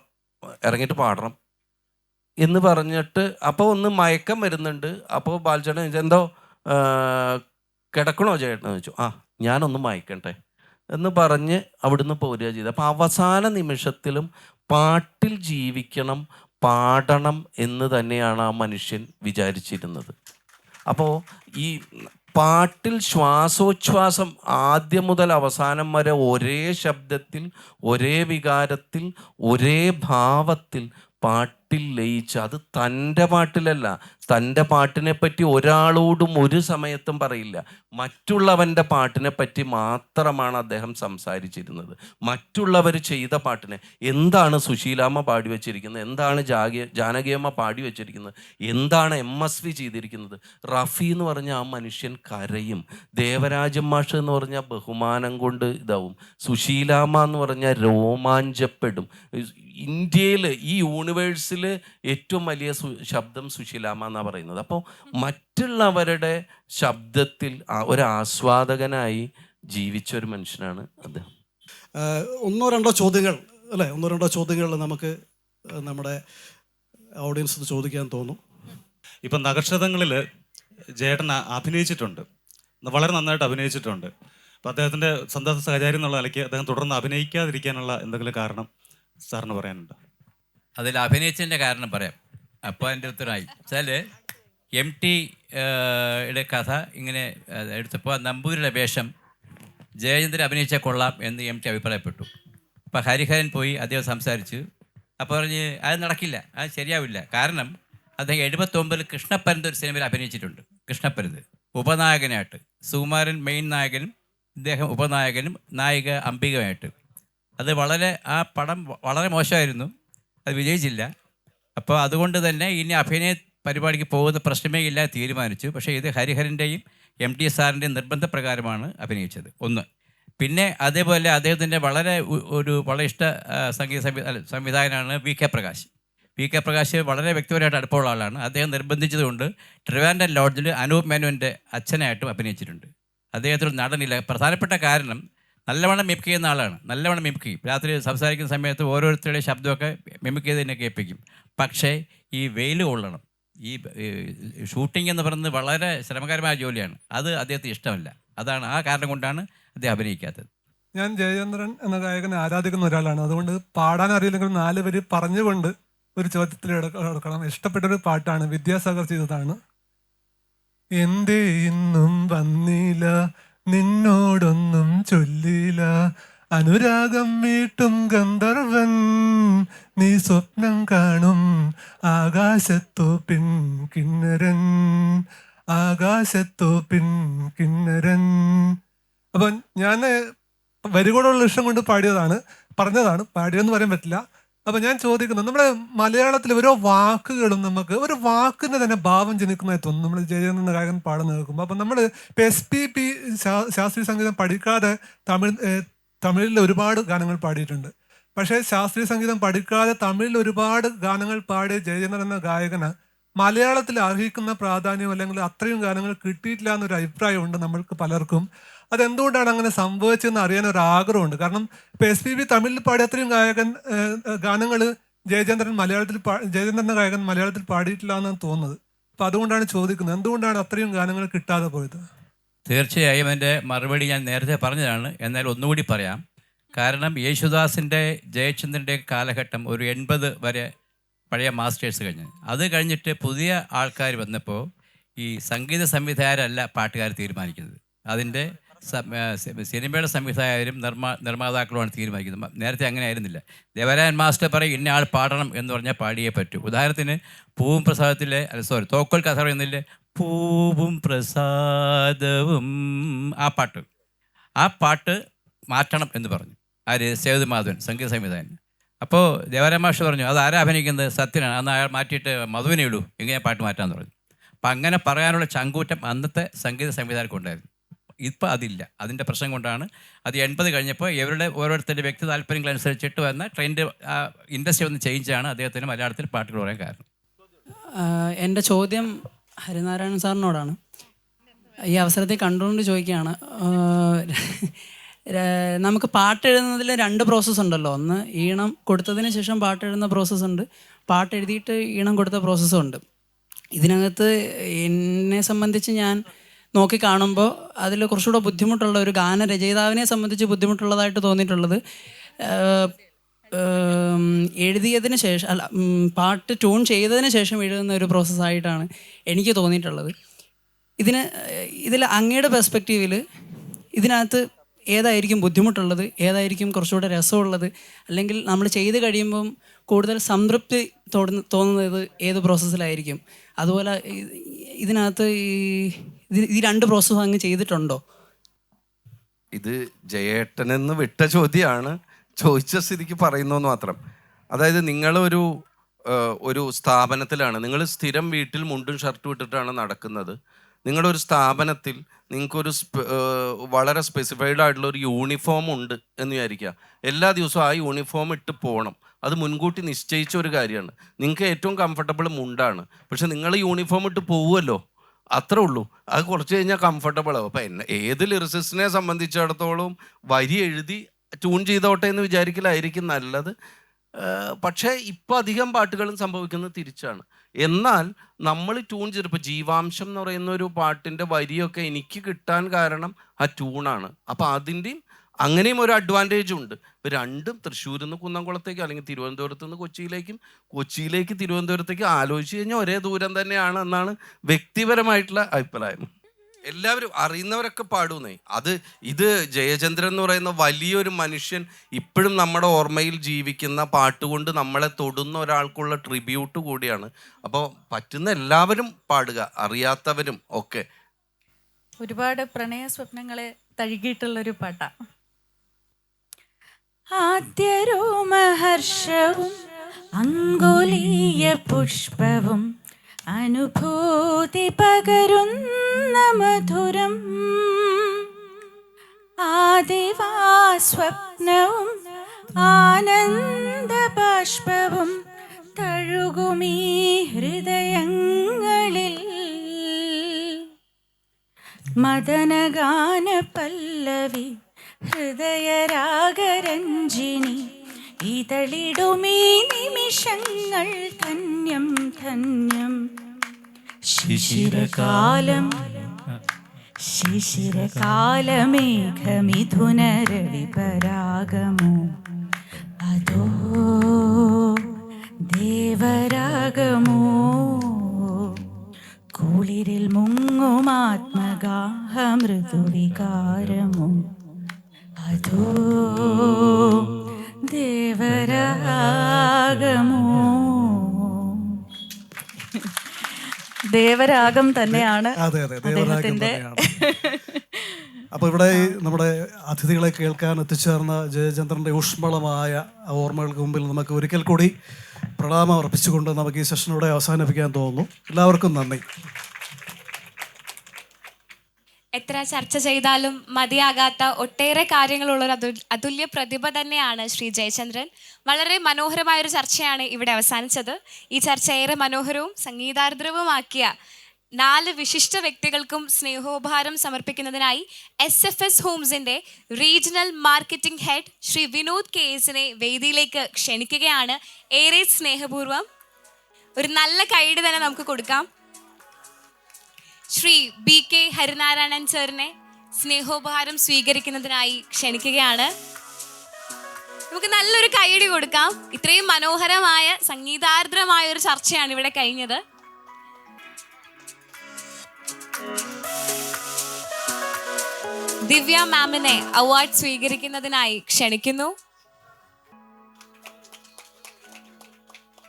ഇറങ്ങിയിട്ട് പാടണം എന്ന് പറഞ്ഞിട്ട് അപ്പോൾ ഒന്ന് മയക്കം വരുന്നുണ്ട്. അപ്പോൾ ബാലുചേട്ടൻ ചോദിച്ചു എന്തോ കിടക്കണോ ചേട്ടൻ എന്ന് ചോദിച്ചു. ഞാനൊന്ന് മയക്കട്ടെ എന്ന് പറഞ്ഞ് അവിടുന്ന് പോരുക ചെയ്ത്. അപ്പോൾ അവസാന നിമിഷത്തിലും പാട്ടിൽ ജീവിക്കണം, പാടണം എന്ന് തന്നെയാണ് ആ മനുഷ്യൻ വിചാരിച്ചിരുന്നത്. അപ്പോൾ ഈ പാട്ടിൽ ശ്വാസോച്ഛ്വാസം ആദ്യം മുതൽ അവസാനം വരെ ഒരേ ശബ്ദത്തിൽ, ഒരേ വികാരത്തിൽ, ഒരേ ഭാവത്തിൽ പാട്ടിൽ ലയിച്ച്, അത് തൻ്റെ പാട്ടിലല്ല, തൻ്റെ പാട്ടിനെ പറ്റി ഒരാളോടും ഒരു സമയത്തും പറയില്ല, മറ്റുള്ളവൻ്റെ പാട്ടിനെ പറ്റി മാത്രമാണ് അദ്ദേഹം സംസാരിച്ചിരുന്നത്. മറ്റുള്ളവർ ചെയ്ത പാട്ടിനെ, എന്താണ് സുശീലാമ്മ പാടി വച്ചിരിക്കുന്നത്, എന്താണ് ജാനകിയമ്മ പാടി വച്ചിരിക്കുന്നത്, എന്താണ് MSV ചെയ്തിരിക്കുന്നത്. റഫി എന്ന് പറഞ്ഞാൽ ആ മനുഷ്യൻ കരയും, ദേവരാജൻ മാഷ് എന്ന് പറഞ്ഞാൽ ബഹുമാനം കൊണ്ട് ഇതാവും, സുശീലാമ്മ എന്ന് പറഞ്ഞാൽ രോമാഞ്ചപ്പെടും. ഇന്ത്യയിൽ ഈ യൂണിവേഴ്സിൽ ലോകത്തിൽ ഏറ്റവും വലിയ ശബ്ദം സുശീലാമ്മ എന്നാണ് പറയുന്നത്. അപ്പോൾ മറ്റുള്ളവരുടെ ശബ്ദത്തിൽ ഒരു ആസ്വാദകനായി ജീവിച്ച ഒരു മനുഷ്യനാണ് അദ്ദേഹം. ഒന്നോ രണ്ടോ ചോദ്യങ്ങൾ അല്ലേ, ഒന്നോ രണ്ടോ ചോദ്യങ്ങൾ നമുക്ക് നമ്മുടെ ഓഡിയൻസിന് ചോദിക്കാൻ തോന്നും. ഇപ്പം നക്ഷത്രങ്ങളിൽ ജേട്ടൻ അഭിനയിച്ചിട്ടുണ്ട്, വളരെ നന്നായിട്ട് അഭിനയിച്ചിട്ടുണ്ട്. അപ്പം അദ്ദേഹത്തിൻ്റെ സ്വന്തം സഹചാരി എന്നുള്ള നിലയ്ക്ക് അദ്ദേഹം തുടർന്ന് അഭിനയിക്കാതിരിക്കാനുള്ള എന്തെങ്കിലും കാരണം സാറിന് പറയാനുണ്ടോ? അതിൽ അഭിനയിച്ചതിൻ്റെ കാരണം പറയാം. അപ്പോൾ എൻ്റെ ഉത്തരമായി വെച്ചാൽ യുടെ കഥ ഇങ്ങനെ എടുത്തപ്പോൾ നമ്പൂതിരിയുടെ വേഷം ജയചന്ദ്രൻ അഭിനയിച്ചാൽ കൊള്ളാം എന്ന് അഭിപ്രായപ്പെട്ടു. അപ്പോൾ ഹരിഹരൻ പോയി അദ്ദേഹം സംസാരിച്ചു. അപ്പോൾ പറഞ്ഞ് അത് നടക്കില്ല, അത് ശരിയാവില്ല. കാരണം അദ്ദേഹം 79 കൃഷ്ണപ്പരുന്ത് ഒരു സിനിമയിൽ അഭിനയിച്ചിട്ടുണ്ട്. കൃഷ്ണപ്പരുന്ത് ഉപനായകനായിട്ട്, സുകുമാരൻ മെയിൻ നായകനും ഇദ്ദേഹം ഉപനായകനും നായിക അംബികയുമായിട്ട്. അത് ആ പടം വളരെ മോശമായിരുന്നു, അത് വിജയിച്ചില്ല. അപ്പോൾ അതുകൊണ്ട് തന്നെ ഇനി അഭിനയ പരിപാടിക്ക് പോകുന്ന പ്രശ്നമേ ഇല്ല തീരുമാനിച്ചു. പക്ഷേ ഇത് ഹരിഹരൻ്റെയും MT സാറിൻ്റെയും നിർബന്ധപ്രകാരമാണ് അഭിനയിച്ചത്. ഒന്ന്. പിന്നെ അതേപോലെ അദ്ദേഹത്തിൻ്റെ വളരെ ഇഷ്ട സംഗീത സംവിധായകനാണ് VK പ്രകാശ്. VK പ്രകാശ് വളരെ വ്യക്തിപരമായിട്ട് അടുപ്പമുള്ള ആളാണ്. അദ്ദേഹം നിർബന്ധിച്ചതുകൊണ്ട് ട്രിവാൻഡ്രം ലോഡ്ജിൽ അനൂപ് മേനോൻ്റെ അച്ഛനായിട്ടും അഭിനയിച്ചിട്ടുണ്ട്. അദ്ദേഹത്തിന് നടനില്ല. പ്രധാനപ്പെട്ട കാരണം നല്ലവണ്ണം മിമിക് ചെയ്യുന്ന ആളാണ്. നല്ലവണ്ണം മിമിക് ചെയ്യും. രാത്രി സംസാരിക്കുന്ന സമയത്ത് ഓരോരുത്തരുടെയും ശബ്ദമൊക്കെ മിമിക് ചെയ്ത് തന്നെ കേൾപ്പിക്കും. പക്ഷേ ഈ വെയിൽ കൊള്ളണം. ഈ ഷൂട്ടിംഗ് എന്ന് പറയുന്നത് വളരെ ശ്രമകരമായ ജോലിയാണ്. അത് അദ്ദേഹത്തിന് ഇഷ്ടമല്ല. അതാണ് ആ കാരണം കൊണ്ടാണ് അദ്ദേഹം അഭിനയിക്കാത്തത്. ഞാൻ ജയചന്ദ്രൻ എന്ന ഗായകനെ ആരാധിക്കുന്ന ഒരാളാണ്. അതുകൊണ്ട് പാടാൻ അറിയില്ലെങ്കിൽ 4 വരി പറഞ്ഞുകൊണ്ട് ഒരു ചോദ്യത്തിൽ എടുക്കണം. ഇഷ്ടപ്പെട്ടൊരു പാട്ടാണ്, വിദ്യാസാഗർ ചെയ്തതാണ്. എന്തേ ഇന്നും വന്നില്ല, നിന്നോടൊന്നും ചൊല്ലില്ല, അനുരാഗം വീട്ടും ഗന്ധർവൻ, നീ സ്വപ്നം കാണും ആകാശത്തോ പിൻ കിന്നരൻ, ആകാശത്തോ പിൻ കിന്നരൻ. അപ്പം ഞാൻ വരികളോടുള്ള ഇഷ്ടം കൊണ്ട് പറഞ്ഞതാണ്, പാടിയെന്ന് പറയാൻ പറ്റില്ല. അപ്പം ഞാൻ ചോദിക്കുന്നത്, നമ്മുടെ മലയാളത്തിൽ ഓരോ വാക്കുകളും നമുക്ക് ഒരു വാക്കിന് തന്നെ ഭാവം ജനിക്കുന്നതായി തോന്നും നമ്മൾ ജയചന്ദ്രൻ ഗായകൻ പാടുന്ന കേൾക്കുമ്പോൾ. അപ്പം നമ്മൾ ഇപ്പോൾ SPP ശാസ്ത്രീയ സംഗീതം പഠിക്കാതെ തമിഴിൽ ഒരുപാട് ഗാനങ്ങൾ പാടിയിട്ടുണ്ട്. പക്ഷേ ശാസ്ത്രീയ സംഗീതം പഠിക്കാതെ തമിഴിൽ ഒരുപാട് ഗാനങ്ങൾ പാടിയ ജയചന്ദ്രൻ എന്ന ഗായകന് മലയാളത്തിൽ അർഹിക്കുന്ന പ്രാധാന്യം അല്ലെങ്കിൽ അത്രയും ഗാനങ്ങൾ കിട്ടിയിട്ടില്ല എന്നൊരു അഭിപ്രായമുണ്ട് നമ്മൾക്ക് പലർക്കും. അതെന്തുകൊണ്ടാണ് അങ്ങനെ സംഭവിച്ചതെന്ന് അറിയാൻ ഒരു ആഗ്രഹമുണ്ട്. കാരണം ഇപ്പോൾ SPP തമിഴിൽ പാടിയ അത്രയും ഗാനങ്ങൾ ജയചന്ദ്രൻ്റെ ഗായകൻ മലയാളത്തിൽ പാടിയിട്ടില്ല എന്നാണ് തോന്നുന്നത്. അപ്പം അതുകൊണ്ടാണ് ചോദിക്കുന്നത്, എന്തുകൊണ്ടാണ് അത്രയും ഗാനങ്ങൾ കിട്ടാതെ പോയത്? തീർച്ചയായും എൻ്റെ മറുപടി ഞാൻ നേരത്തെ പറഞ്ഞതാണ്. എന്നാൽ ഒന്നുകൂടി പറയാം. കാരണം യേശുദാസിൻ്റെ ജയചന്ദ്രൻ്റെ കാലഘട്ടം ഒരു 80 വരെ പഴയ മാസ്റ്റേഴ്സ് കഴിഞ്ഞ്, അത് കഴിഞ്ഞിട്ട് പുതിയ ആൾക്കാർ വന്നപ്പോൾ ഈ സംഗീത സംവിധായകരല്ല പാട്ടുകാർ തീരുമാനിക്കുന്നത്. അതിൻ്റെ സിനിമയുടെ സംവിധായകരും നിർമ്മാതാക്കളുമാണ് തീരുമാനിക്കുന്നത്. നേരത്തെ അങ്ങനെ ആയിരുന്നില്ല. ദേവരായൻ മാസ്റ്റർ പറയും ഇന്ന ആൾ പാടണം എന്ന് പറഞ്ഞാൽ പാടിയേ പറ്റൂ. ഉദാഹരണത്തിന് പൂവും പ്രസാദത്തിലെ തോക്കോൽ കഥ പറയുന്നില്ലേ, പൂവും പ്രസാദവും, ആ പാട്ട് മാറ്റണം എന്ന് പറഞ്ഞു. ആര്? സേതുമാധവൻ, സംഗീത സംവിധായകൻ. അപ്പോൾ ദേവരായ മാസ്റ്റർ പറഞ്ഞു അത് ആരാ അഭിനയിക്കുന്നത്? സത്യനാണ്. അന്ന് അയാൾ മാറ്റിയിട്ട് മധുവിനെ ഇടൂ, എങ്ങനെ പാട്ട് മാറ്റാമെന്ന് പറഞ്ഞു. അപ്പം അങ്ങനെ പറയാനുള്ള ചങ്കൂറ്റം അന്നത്തെ സംഗീത സംവിധായകർക്കുണ്ടായിരുന്നു. ഇപ്പം അതില്ല. അതിൻ്റെ പ്രശ്നം കൊണ്ടാണ് അത് 80 കഴിഞ്ഞപ്പോൾ ഇവരുടെ ഓരോരുത്തരുടെ വ്യക്തി താല്പര്യങ്ങളനുസരിച്ചിട്ട് വന്ന ട്രെൻഡ് ഇൻഡസ്ട്രി ഒന്ന് ചേഞ്ചാണ് അദ്ദേഹത്തിന് മലയാളത്തിൽ പാട്ടുകൾ പറയാൻ കാരണം. എൻ്റെ ചോദ്യം ഹരിനാരായണൻ സാറിനോടാണ്. ഈ അവസരത്തിൽ കണ്ടുകൊണ്ട് ചോദിക്കുകയാണ്, നമുക്ക് പാട്ട് എഴുതുന്നതിൽ 2 പ്രോസസ്സ് ഉണ്ടല്ലോ. ഒന്ന് ഈണം കൊടുത്തതിന് ശേഷം പാട്ട് എഴുതുന്ന പ്രോസസ്സുണ്ട്, പാട്ട് എഴുതിയിട്ട് ഈണം കൊടുത്ത പ്രോസസ്സും ഉണ്ട്. ഇതിനകത്ത് എന്നെ സംബന്ധിച്ച് ഞാൻ നോക്കി കാണുമ്പോൾ അതിൽ കുറച്ചുകൂടെ ബുദ്ധിമുട്ടുള്ള ഒരു ഗാനരചയിതാവിനെ സംബന്ധിച്ച് ബുദ്ധിമുട്ടുള്ളതായിട്ട് തോന്നിയിട്ടുള്ളത് എഴുതിയതിന് ശേഷം പാട്ട് ട്യൂൺ ചെയ്തതിന് ശേഷം എഴുതുന്ന ഒരു പ്രോസസ്സായിട്ടാണ് എനിക്ക് തോന്നിയിട്ടുള്ളത്. ഇതിൽ അങ്ങയുടെ പെർസ്പെക്റ്റീവിൽ ഇതിനകത്ത് ഏതായിരിക്കും ബുദ്ധിമുട്ടുള്ളത്, ഏതായിരിക്കും കുറച്ചുകൂടെ രസമുള്ളത്, അല്ലെങ്കിൽ നമ്മൾ ചെയ്ത് കഴിയുമ്പം കൂടുതൽ സംതൃപ്തി തോന്നുന്നത് ഏത് പ്രോസസ്സിലായിരിക്കും? അതുപോലെ ഇതിനകത്ത് ഈ 2 പ്രോസസ്സും അങ്ങ് ചെയ്തിട്ടുണ്ടോ? ഇത് ജയേട്ടനെന്ന് വിട്ട ചോദ്യമാണ്, ചോദിച്ച സ്ഥിതിക്ക് പറയുന്നതെന്ന് മാത്രം. അതായത് നിങ്ങളൊരു സ്ഥാപനത്തിലാണ്, നിങ്ങൾ സ്ഥിരം വീട്ടിൽ മുണ്ടും ഷർട്ടും ഇട്ടിട്ടാണ് നടക്കുന്നത്. നിങ്ങളുടെ ഒരു സ്ഥാപനത്തിൽ നിങ്ങൾക്കൊരു വളരെ സ്പെസിഫൈഡ് ആയിട്ടുള്ള ഒരു യൂണിഫോം ഉണ്ട് എന്ന് വിചാരിക്കുക. എല്ലാ ദിവസവും ആ യൂണിഫോം ഇട്ട് പോകണം. അത് മുൻകൂട്ടി നിശ്ചയിച്ച ഒരു കാര്യമാണ്. നിങ്ങൾക്ക് ഏറ്റവും കംഫർട്ടബിൾ മുണ്ടാണ്, പക്ഷെ നിങ്ങൾ യൂണിഫോം ഇട്ട് പോവുമല്ലോ, അത്രേ ഉള്ളൂ. അത് കുറച്ച് കഴിഞ്ഞാൽ കംഫർട്ടബിൾ ആവും. അപ്പം ഏത് ലിറിസിസ്റ്റിനെ സംബന്ധിച്ചിടത്തോളം വരി എഴുതി ട്യൂൺ ചെയ്തോട്ടെ എന്ന് വിചാരിക്കലായിരിക്കും നല്ലത്. പക്ഷേ ഇപ്പം അധികം പാട്ടുകളും സംഭവിക്കുന്നത് തിരിച്ചാണ്. എന്നാൽ നമ്മൾ ട്യൂൺ ചെയ്ത്, ഇപ്പോൾ ജീവാംശം എന്ന് പറയുന്ന ഒരു പാട്ടിൻ്റെ വരിയൊക്കെ എനിക്ക് കിട്ടാൻ കാരണം ആ ട്യൂണാണ്. അപ്പോൾ അതിൻ്റെയും അങ്ങനെയും ഒരു അഡ്വാൻറ്റേജും ഉണ്ട്. ഇപ്പോൾ രണ്ടും തൃശ്ശൂരിൽ നിന്ന് കുന്നംകുളത്തേക്ക്, അല്ലെങ്കിൽ തിരുവനന്തപുരത്ത് നിന്ന് കൊച്ചിയിലേക്കും, കൊച്ചിയിലേക്ക് തിരുവനന്തപുരത്തേക്ക് ആലോചിച്ച് കഴിഞ്ഞാൽ ഒരേ ദൂരം തന്നെയാണ് എന്നാണ് വ്യക്തിപരമായിട്ടുള്ള അഭിപ്രായം. എല്ലാവരും അറിയുന്നവരൊക്കെ പാടുന്നേ. ഇത് ജയചന്ദ്രൻ എന്ന് പറയുന്ന വലിയൊരു മനുഷ്യൻ ഇപ്പോഴും നമ്മുടെ ഓർമ്മയിൽ ജീവിക്കുന്ന, പാട്ടുകൊണ്ട് നമ്മളെ തൊടുന്ന ഒരാൾക്കുള്ള ട്രിബ്യൂട്ട് കൂടിയാണ്. അപ്പോൾ പറ്റുന്ന എല്ലാവരും പാടുക, അറിയാത്തവരും ഒക്കെ. ഒരുപാട് പ്രണയ സ്വപ്നങ്ങളെ തഴുകിയിട്ടുള്ളൊരു പാട്ടാണ്. ആദ്യരോമഹർഷവും അങ്കുലീയ പുഷ്പവും അനുഭൂതി പകരുന്ന മധുരം, ആദിവാസ്വപ്നവും ആനന്ദബാഷ്പവും തഴുകുമീ ഹൃദയങ്ങളിൽ. മദനഗാന പല്ലവി ഹൃദയരാഗരഞ്ജിനി, ഇതളിടുമീ നിമിഷങ്ങൾ ധന്യം ധന്യം. ശിശിരകാലം ശിശിരകാലമേഘമിഥുനരവിപരാഗമോ, അതോ ദേവരാഗമോ, കുളിരിൽ മുങ്ങുമാത്മഗാഹ മൃദുവികാരമോ, അതോ ദേവരാഗമോ. ദേവരാഗം തന്നെയാണ് അതെ, ദേവരാഗം അദ്ദേഹത്തിന്റെ. തന്നെയാണ്. അപ്പോൾ ഇവിടെ നമ്മുടെ അതിഥികളെ കേൾക്കാൻ എത്തിച്ചേർന്ന ജയചന്ദ്രൻ്റെ ഊഷ്മളമായ ഓർമ്മകൾക്ക് മുമ്പിൽ നമുക്ക് ഒരിക്കൽ കൂടി പ്രണാമം അർപ്പിച്ചുകൊണ്ട് നമുക്ക് ഈ സെഷനോടെ അവസാനിപ്പിക്കാൻ തോന്നുന്നു. എല്ലാവർക്കും നന്ദി. എത്ര ചർച്ച ചെയ്താലും മതിയാകാത്ത ഒട്ടേറെ കാര്യങ്ങളുള്ളൊരു അതുല്യ പ്രതിഭ തന്നെയാണ് ശ്രീ ജയചന്ദ്രൻ. വളരെ മനോഹരമായൊരു ചർച്ചയാണ് ഇവിടെ അവസാനിച്ചത്. ഈ ചർച്ച ഏറെ മനോഹരവും സംഗീതാർദ്രവുമാക്കിയ 4 വിശിഷ്ട വ്യക്തികൾക്കും സ്നേഹോപഹാരം സമർപ്പിക്കുന്നതിനായി SFS ഹോംസിൻ്റെ regional marketing head Shri Vinod KS വേദിയിലേക്ക് ക്ഷണിക്കുകയാണ്. ഏറെ സ്നേഹപൂർവ്വം ഒരു നല്ല കൈയ്യടി തന്നെ നമുക്ക് കൊടുക്കാം. ശ്രീ BK ഹരിനാരായണൻ സാറിനെ സ്നേഹോപഹാരം സ്വീകരിക്കുന്നതിനായി ക്ഷണിക്കുകയാണ്. നമുക്ക് നല്ലൊരു കൈയ്യടി കൊടുക്കാം. ഇത്രയും മനോഹരമായ സംഗീതാർദ്രമായ ഒരു ചർച്ചയാണ് ഇവിടെ കഴിഞ്ഞത്. ദിവ്യ മാമിനെ അവാർഡ് സ്വീകരിക്കുന്നതിനായി ക്ഷണിക്കുന്നു.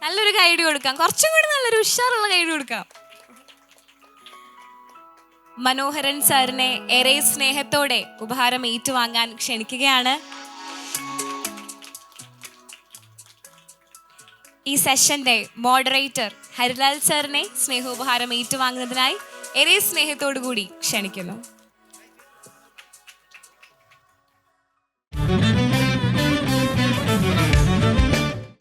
നല്ലൊരു കൈയ്യടി കൊടുക്കാം. കുറച്ചും കൂടി നല്ലൊരു ഉഷാറുള്ള കൈയ്യടി കൊടുക്കാം. മനോഹരൻ സാറിനെ ഏറെ സ്നേഹത്തോടെ ഉപഹാരം ഏറ്റുവാങ്ങാൻ ക്ഷണിക്കുകയാണ്. ഈ സെഷന്റെ മോഡറേറ്റർ ഹരിലാൽ സാറിനെ സ്നേഹോപഹാരം ഏറ്റുവാങ്ങുന്നതിനായി ഏറെ സ്നേഹത്തോടു കൂടി ക്ഷണിക്കുന്നു.